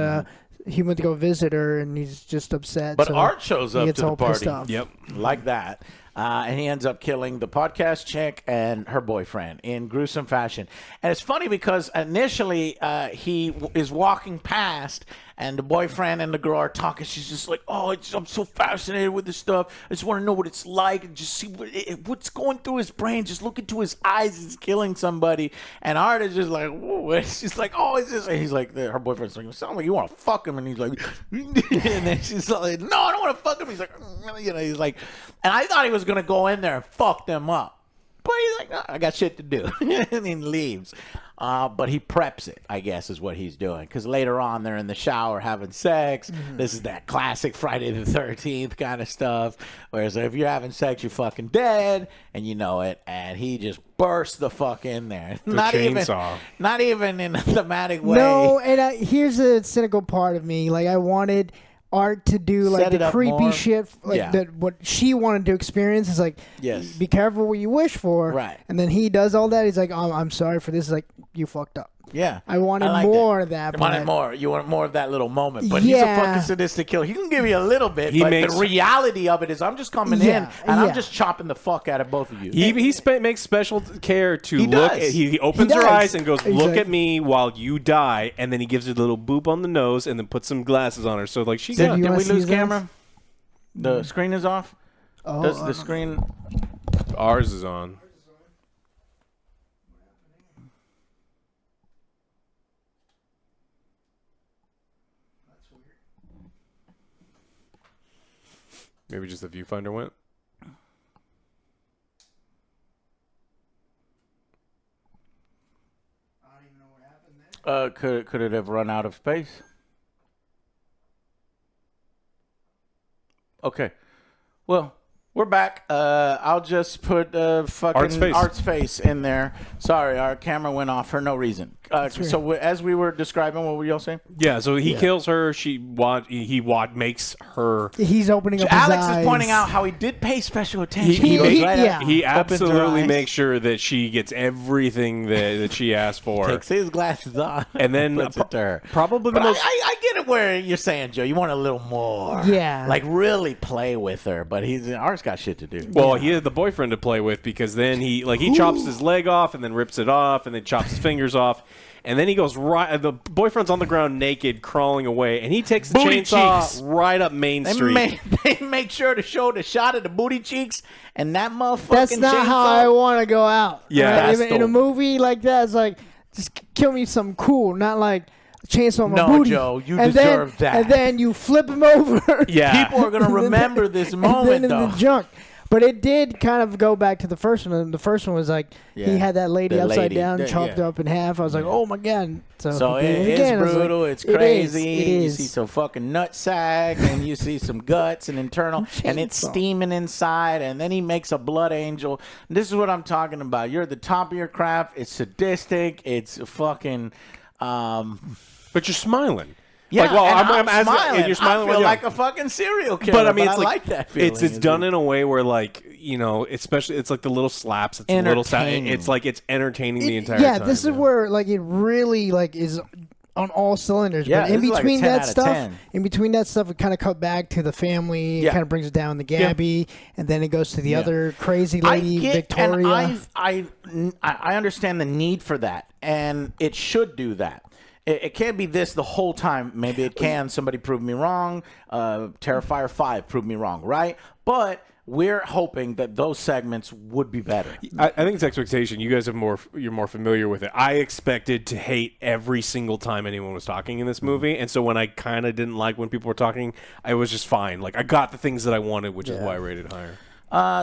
he went to go visit her and he's just upset. But so Art shows up he to gets the all pissed party. off. Yep. Like that. And he ends up killing the podcast chick and her boyfriend in gruesome fashion. And it's funny because initially he is walking past and the boyfriend and the girl are talking. She's just like, oh, I'm so fascinated with this stuff. I just want to know what it's like and just see what's going through his brain. Just look into his eyes. He's killing somebody. And Art is just like, whoa. And she's like, oh, it's just. And he's like, her boyfriend's like, it sounds like you want to fuck him. And he's like, and then she's like, no, I don't want to fuck him. He's like, he's like, and I thought he was gonna go in there and fuck them up. But he's like, no, I got shit to do. And he leaves. But he preps it, I guess, is what he's doing. Because later on, they're in the shower having sex. Mm-hmm. This is that classic Friday the 13th kind of stuff. Whereas if you're having sex, you're fucking dead. And you know it. And he just bursts the fuck in there. Not even in a thematic way. No, and here's the cynical part of me. Like, I wanted Art to do like the creepy more. Shit, like that. What she wanted to experience is like, yes, be careful what you wish for, right? And then he does all that. He's like, oh, I'm sorry for this. It's like, you fucked up. Yeah, I wanted more of that. You wanted more. You want more of that little moment. But he's a fucking sadistic killer. He can give you a little bit, but the reality of it is, I'm just coming in and I'm just chopping the fuck out of both of you. He makes special care to look. He opens her eyes and goes, "Look at me while you die," and then he gives her a little boop on the nose and then puts some glasses on her. So like she. Did we lose camera? The screen is off. Oh, does the screen? Ours is on. Maybe just the viewfinder went. I don't even know what happened there. Could it have run out of space? Okay. Well, we're back. I'll just put fucking Art's face in there. Sorry, our camera went off for no reason. So as we were describing, what were y'all saying? Yeah, so he kills her. He makes her. He's opening up Alex his eyes. is pointing out how he did pay special attention. He absolutely makes sure that she gets everything that she asked for. Takes his glasses off and then puts it to her. Probably the most. I get it where you're saying, Joe. You want a little more. Yeah. Like really play with her, but Art's got shit to do. Well, he had the boyfriend to play with because then he chops his leg off and then rips it off and then chops his fingers off. And then he goes right. The boyfriend's on the ground naked, crawling away, and he takes the chainsaw right up Main Street. They make sure to show the shot of the booty cheeks, and that motherfucking. That's not how I want to go out. Yeah, right? In a movie like that, it's like just kill me something cool, not like chainsaw my booty. No, Joe, you deserve that. And then you flip him over. Yeah, people are gonna remember this moment and then in the junk. But it did kind of go back to the first one. The first one was like he had that lady upside down, chopped her up in half. I was like, oh my god! So it's brutal. It's crazy. You see some fucking nutsack, and you see some guts and internal, and it's steaming inside. And then he makes a blood angel. This is what I'm talking about. You're at the top of your craft. It's sadistic. It's fucking. But you're smiling. Yeah, like, well, I'm smiling. And you're smiling. I feel like a fucking serial killer. But I mean, I like that feeling. It's done in a way where, like, you know, especially it's like the little slaps. It's a little. It's like it's entertaining the entire time. Yeah, this is where like it really like is on all cylinders. Yeah, but in between that stuff, it kind of cut back to the family. It kind of brings it down to Gabby, and then it goes to the other crazy lady, Victoria. And I understand the need for that, and it should do that. It can't be this the whole time. Maybe it can. Somebody proved me wrong. Terrifier 5 proved me wrong, right? But we're hoping that those segments would be better. I think it's expectation. You guys you're more familiar with it. I expected to hate every single time anyone was talking in this movie, and so when I kind of didn't like when people were talking, I was just fine. Like I got the things that I wanted, which is why I rated higher.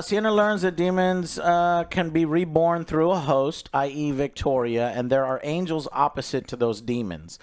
Sienna learns that demons can be reborn through a host, i.e. Victoria, and there are angels opposite to those demons.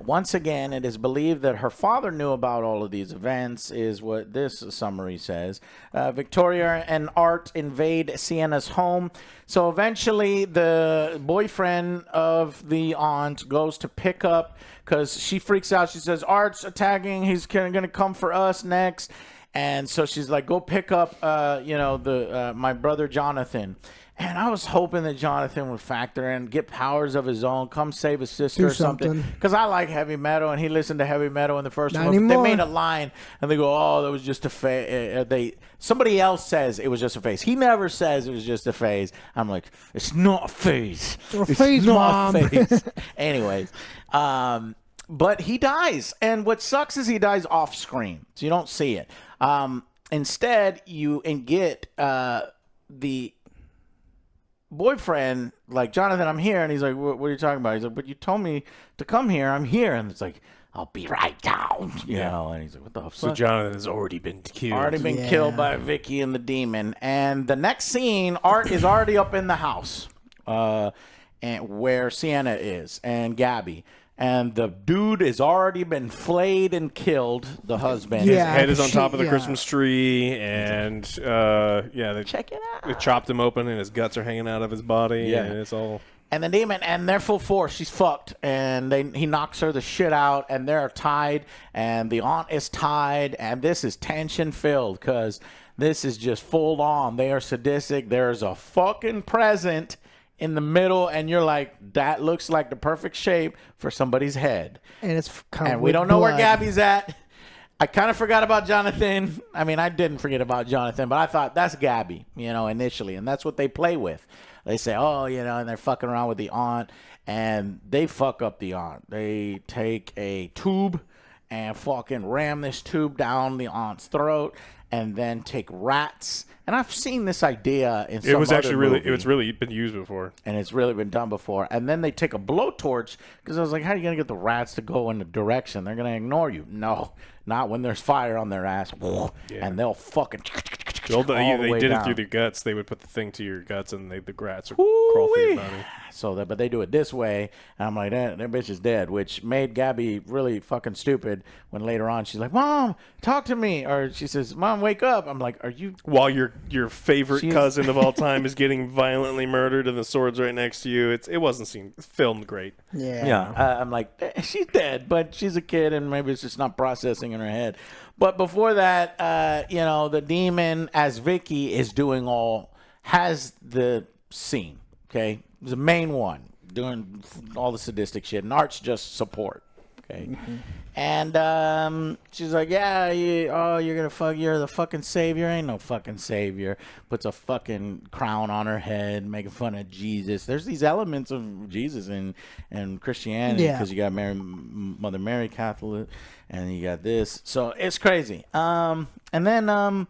Once again, it is believed that her father knew about all of these events, is what this summary says. Victoria and Art invade Sienna's home. So eventually the boyfriend of the aunt goes to pick up, because she freaks out. She says, Art's attacking. He's going to come for us next. And so she's like, go pick up, my brother Jonathan. And I was hoping that Jonathan would factor in, get powers of his own, come save his sister or something. Because I like heavy metal, and he listened to heavy metal in the first one. They made a line, and they go, oh, that was just a phase. Somebody else says it was just a phase. He never says it was just a phase. I'm like, it's not a phase. It's not a phase. Anyways. But he dies, and what sucks is he dies off screen, so you don't see it. Instead, you get the boyfriend, like, Jonathan, I'm here, and he's like, what are you talking about? He's like, but you told me to come here, I'm here, and it's like, I'll be right down, you know, and he's like, what the fuck? So Jonathan has already been killed. Already been killed by Vicky and the demon, and the next scene, Art is already up in the house, and where Sienna is, and Gabby. And the dude has already been flayed and killed, the husband. His head is on top of the Christmas tree, and they check it out. They chopped him open, and his guts are hanging out of his body, and it's all. And the demon, and they're full force. She's fucked, and he knocks her the shit out, and they're tied, and the aunt is tied, and this is tension filled because this is just full on. They are sadistic. There's a fucking present in the middle, and you're like, that looks like the perfect shape for somebody's head. And it's and we don't know where Gabby's at. I kind of forgot about Jonathan. I mean, I didn't forget about Jonathan, but I thought that's Gabby, initially, and that's what they play with. They say, oh, and they're fucking around with the aunt, and they fuck up the aunt. They take a tube and fucking ram this tube down the aunt's throat, and then take rats. And I've seen this idea in some It was other actually movie, it was really been used before. and it's really been done before. And then they take a blowtorch, because I was like, how are you going to get the rats to go in the direction? They're going to ignore you. No, not when there's fire on their ass. And they'll fucking all the They way did down. it through the guts. They would put the thing to your guts, and the rats would crawl through your body. But they do it this way, and I'm like, that bitch is dead, which made Gabby really fucking stupid when later on she's like, Mom, talk to me. Or she says, Mom, wake up. I'm like, are you... While your favorite cousin of all time is getting violently murdered and the sword's right next to you, it wasn't filmed great. Yeah. I'm like, she's dead, but she's a kid, and maybe it's just not processing in her head. But before that, the demon, as Vicky is has the scene, okay? The main one, doing all the sadistic shit, and Art's just support, okay? Mm-hmm. And she's like, yeah, you're the fucking savior. Ain't no fucking savior. Puts a fucking crown on her head, making fun of Jesus. There's these elements of Jesus in Christianity, because you got Mother Mary Catholic, and you got this. So it's crazy. And then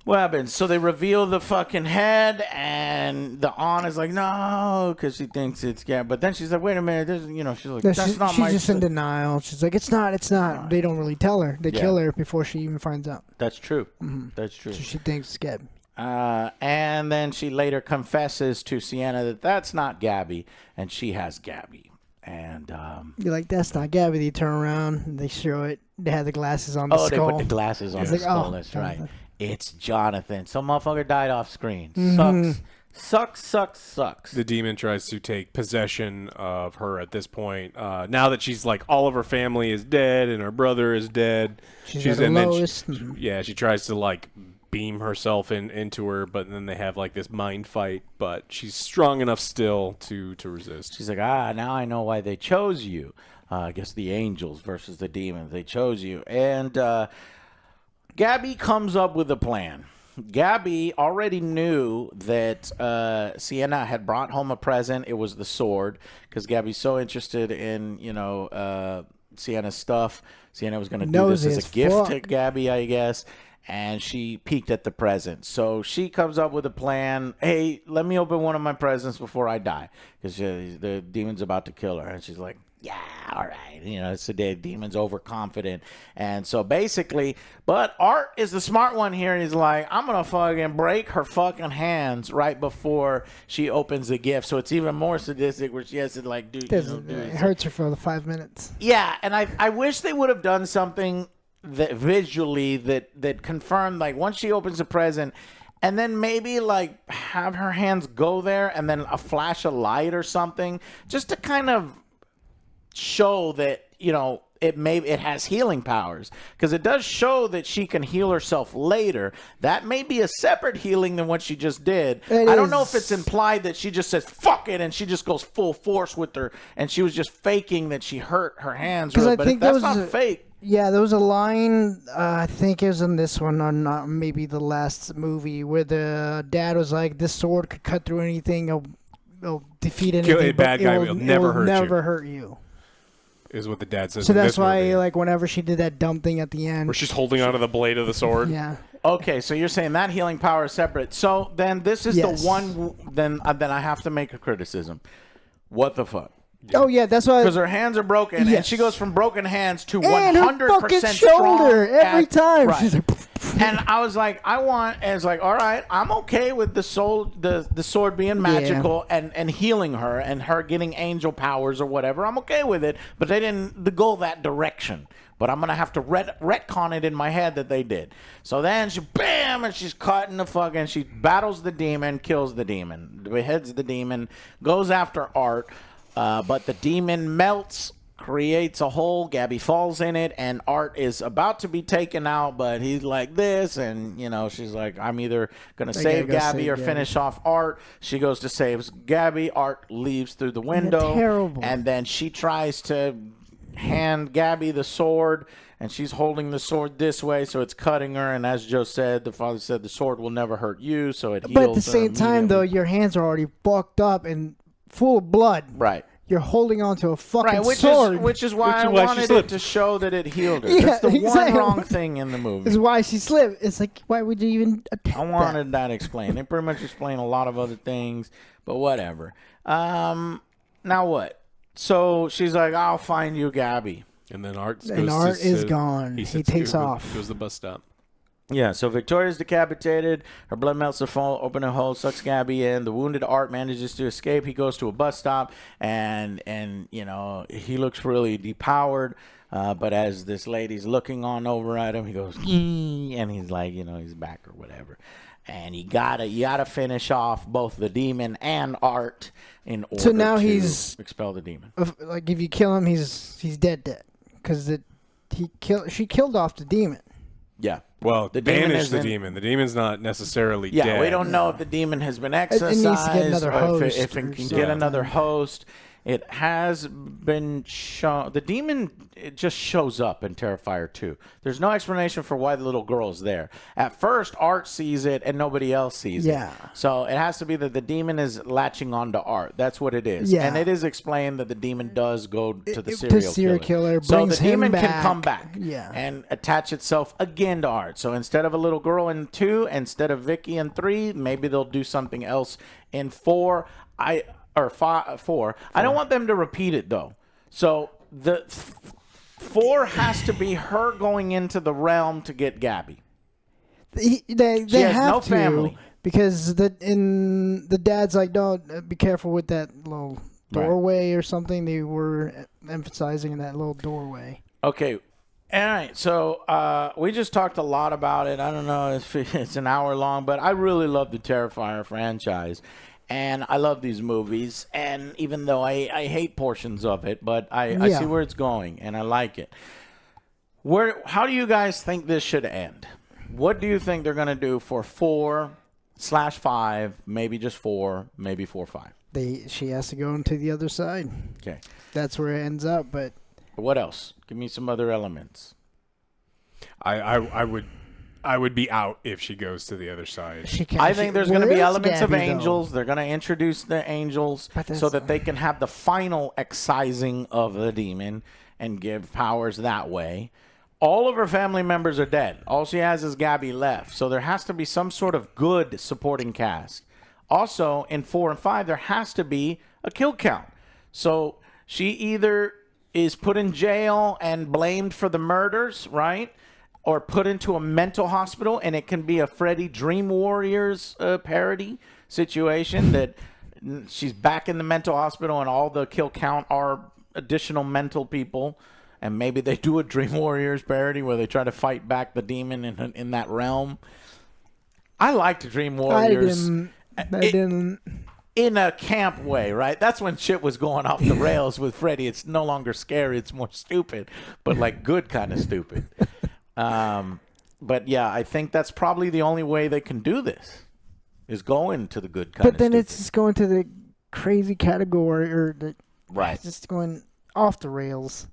what happens? So they reveal the fucking head, and the aunt is like, no, because she thinks it's But then she's like, wait a minute. She's like, that's not my... She's just in denial. She's like, it's not. They don't really tell her. They kill her before she even finds out. That's true. Mm-hmm. That's true. So she thinks it's Gabby. And then she later confesses to Sienna that that's not Gabby, and she has Gabby. And you're like, that's not Gabby. They turn around, and they show it. They have the glasses on the skull. They put the glasses on the skull. That's right. It's Jonathan. Some motherfucker died off screen. Mm-hmm. Sucks. The demon tries to take possession of her at this point. Now that she's like, all of her family is dead and her brother is dead. She's at the lowest. She tries to like beam herself into her, but then they have like this mind fight. But she's strong enough still to resist. She's like, now I know why they chose you. I guess the angels versus the demons. They chose you. And Gabby comes up with a plan. Gabby already knew that Sienna had brought home a present. It was the sword, because Gabby's so interested in, Sienna's stuff. Sienna was going to do this as a gift to Gabby, I guess, and she peeked at the present. So she comes up with a plan. Hey, let me open one of my presents before I die, because the demon's about to kill her. And she's like, yeah, all right. It's the day demon's overconfident. And so basically, but Art is the smart one here. And he's like, I'm going to fucking break her fucking hands right before she opens the gift. So it's even more sadistic, where she has to like do it hurts her for the 5 minutes. Yeah. And I wish they would have done something that visually that confirmed, like, once she opens the present, and then maybe like have her hands go there, and then a flash of light or something, just to kind of show that it has healing powers, because it does show that she can heal herself later. That may be a separate healing than what she just did. I don't know if it's implied that she just says fuck it and she just goes full force with her, and she was just faking that she hurt her hands. Really, but if that's not fake. Yeah, there was a line, I think it was in this one, or not, maybe the last movie, where the dad was like, this sword could cut through anything, it'll defeat anything, kill a bad guy, it'll never hurt you. Hurt you. is what the dad says. So in that's this why, movie, like, whenever she did that dumb thing at the end, where she's holding onto the blade of the sword. yeah. Okay, so you're saying that healing power is separate. So then this is Yes. the one. Then I have to make a criticism. What the fuck? Oh yeah, that's why. Because her hands are broken, and Yes. she goes from broken hands to And her 100% fucking strong shoulder every time. Right. She's like, And I was like, all right, I'm okay with the sword being magical and healing her and her getting angel powers or whatever. I'm okay with it, but they didn't go that direction. But I'm gonna have to retcon it in my head that they did. So then she bam, and she's cutting the fucking. She battles the demon, kills the demon, beheads the demon, goes after Art, but the demon melts. Creates a hole. Gabby falls in it, and Art is about to be taken out, but he's like this, and she's like, "I'm either gonna save Gabby or finish off Art." She goes to save Gabby. Art leaves through the window, terrible. and then she tries to hand Gabby the sword, and she's holding the sword this way, so it's cutting her. And as Joe said, the father said the sword will never hurt you, so it heals. But at the same time, though, immediately. your hands are already fucked up and full of blood. Right. You're holding onto a fucking Right, sword. which is why I she wanted it slipped. to show that it healed her. Yeah, That's the one exactly. wrong thing in the movie. is why she slipped. It's like, why would you even attempt I wanted that explained. They pretty much explain a lot of other things, but whatever. Now what? So she's like, "I'll find you, Gabby." And then Art goes And Art to is sit- gone. He sits takes to- off. Goes to the bus stop. Yeah, so Victoria's decapitated. Her blood melts the phone, open a hole, sucks Gabby in. The wounded Art manages to escape. He goes to a bus stop, and he looks really depowered. But as this lady's looking on over at him, he goes, and he's like, he's back or whatever. And you gotta finish off both the demon and Art in order So now to he's- expel the demon. Like, if you kill him, he's dead. Because she killed off the demon. Yeah. Well, The demon banish the isn't- demon. The demon's not necessarily Yeah, dead. we don't know if the demon has been needs to get exorcised another or if host it or can get something. another host. It has been shown. The demon, it just shows up in Terrifier 2. There's no explanation for why the little girl is there. At first, Art sees it and nobody else sees Yeah. it. So it has to be that the demon is latching onto Art. That's what it is. Yeah. And it is explained that the demon does go to the To serial killer, So the brings him demon can back. come back Yeah. and attach itself again to Art. So instead of a little girl in 2, instead of Vicky in 3, maybe they'll do something else in 4. 4. I don't want them to repeat it though. So the 4 has to be her going into the realm to get Gabby. They She has have no to, family. because the dad's like, no, be careful with that little doorway or something. They were emphasizing in that little doorway. Okay. All right. So we just talked a lot about it. I don't know if it's an hour long, but I really love the Terrifier franchise. And I love these movies, and even though I hate portions of it, but I see where it's going, and I like it. How do you guys think this should end? What do you think they're going to do for 4/5, maybe just 4, maybe 4/5? She has to go into the other side. Okay. That's where it ends up. But What else? Give me some other elements. I would be out if she goes to the other side. I think there's going to be where is elements of Gabby, though? angels. They're going to introduce the angels But so that's- that they can have the final excising of the demon and give powers that way. All of her family members are dead. All she has is Gabby left. So there has to be some sort of good supporting cast. Also, in 4 and 5, there has to be a kill count. So she either is put in jail and blamed for the murders, right? Or put into a mental hospital, and it can be a Freddy Dream Warriors parody situation that she's back in the mental hospital and all the kill count are additional mental people, and maybe they do a Dream Warriors parody where they try to fight back the demon in that realm. I liked Dream Warriors. I didn't. In a camp way, right? That's when shit was going off the rails with Freddy. It's no longer scary, it's more stupid, but like good kind of stupid. But yeah, I think that's probably the only way they can do this is go into the good kind But of then stupid. it's just going to the crazy category, or Right. it's just going off the rails.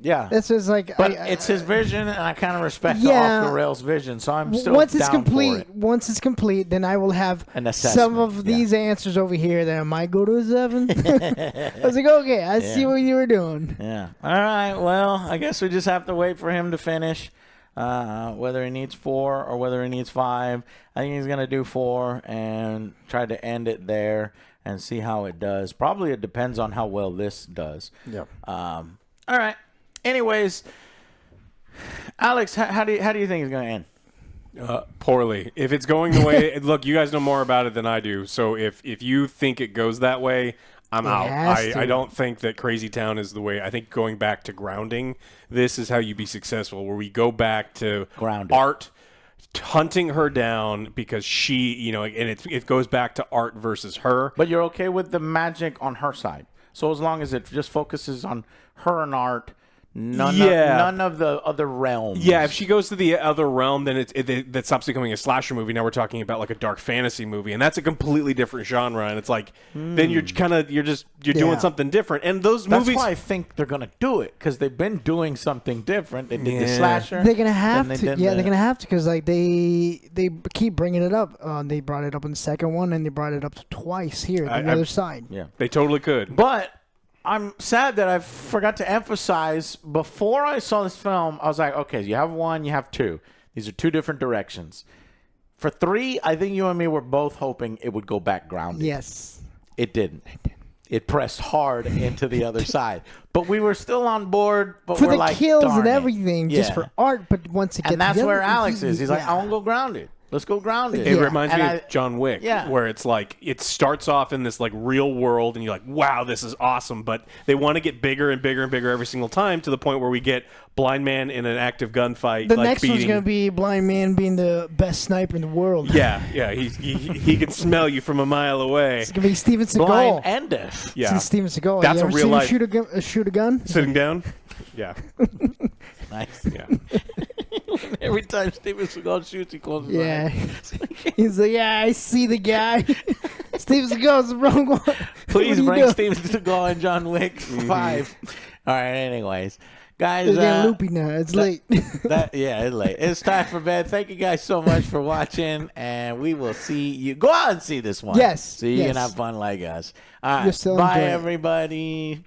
Yeah. This is like, but it's his vision, and I kind of respect the off the rails vision. So I'm still once it's down complete. for it. Once it's complete, then I will have An some of these answers over here. That I might go to a 7. I was like, okay, I see what you were doing. Yeah. All right. Well, I guess we just have to wait for him to finish. Whether he needs 4 or whether he needs 5, I think he's gonna do 4 and try to end it there and see how it does. Probably it depends on how well this does. Yep. All right. Anyways, Alex, how do you think it's going to end? Poorly. If it's going the way, look, you guys know more about it than I do. So if you think it goes that way, I'm out. I don't think that Crazy Town is the way. I think going back to grounding, this is how you be successful, where we go back to Art hunting her down because she, and it goes back to Art versus her. But you're okay with the magic on her side. So as long as it just focuses on her and Art, none of the other realms. Yeah, if she goes to the other realm, then that stops becoming a slasher movie. Now we're talking about like a dark fantasy movie, and that's a completely different genre. And it's like then you're doing something different. And those movies. That's why I think they're gonna do it, because they've been doing something different. They did the slasher. They're gonna have to. They're gonna have to, because like they keep bringing it up. They brought it up in the second one, and they brought it up twice here on the other side. Yeah, they totally could. But I'm sad that I forgot to emphasize, before I saw this film, I was like, okay, you have 1, you have 2. These are 2 different directions. For 3, I think you and me were both hoping it would go back grounded. Yes. It didn't. It pressed hard into the other side. But we were still on board, but for we're the like, kills darn and it. everything, just for Art, but once it gets And that's together, where Alex is. He's like, I want to go grounded. Let's go grounded. It reminds me of John Wick, where it's like it starts off in this like real world, and you're like, "Wow, this is awesome!" But they want to get bigger and bigger and bigger every single time, to the point where we get blind man in an active gunfight. The next one's gonna be blind man being the best sniper in the world. Yeah, he can smell you from a mile away. It's gonna be Steven Seagal. Blind and deaf. Yeah, Steven Seagal. That's you a ever real seen life. Him shoot a gun? Sitting down. Yeah. Nice. Yeah. Every time Steven Seagal shoots, he closes his eyes. He's like, yeah, I see the guy. Steven Seagal's the wrong one. Please bring Steven Seagal and John Wick 5. All right, anyways. Guys, it's getting loopy now. It's late. It's late. It's time for bed. Thank you guys so much for watching, and we will see you. Go out and see this one. Yes. So you can have fun like us. All right. Bye, everybody.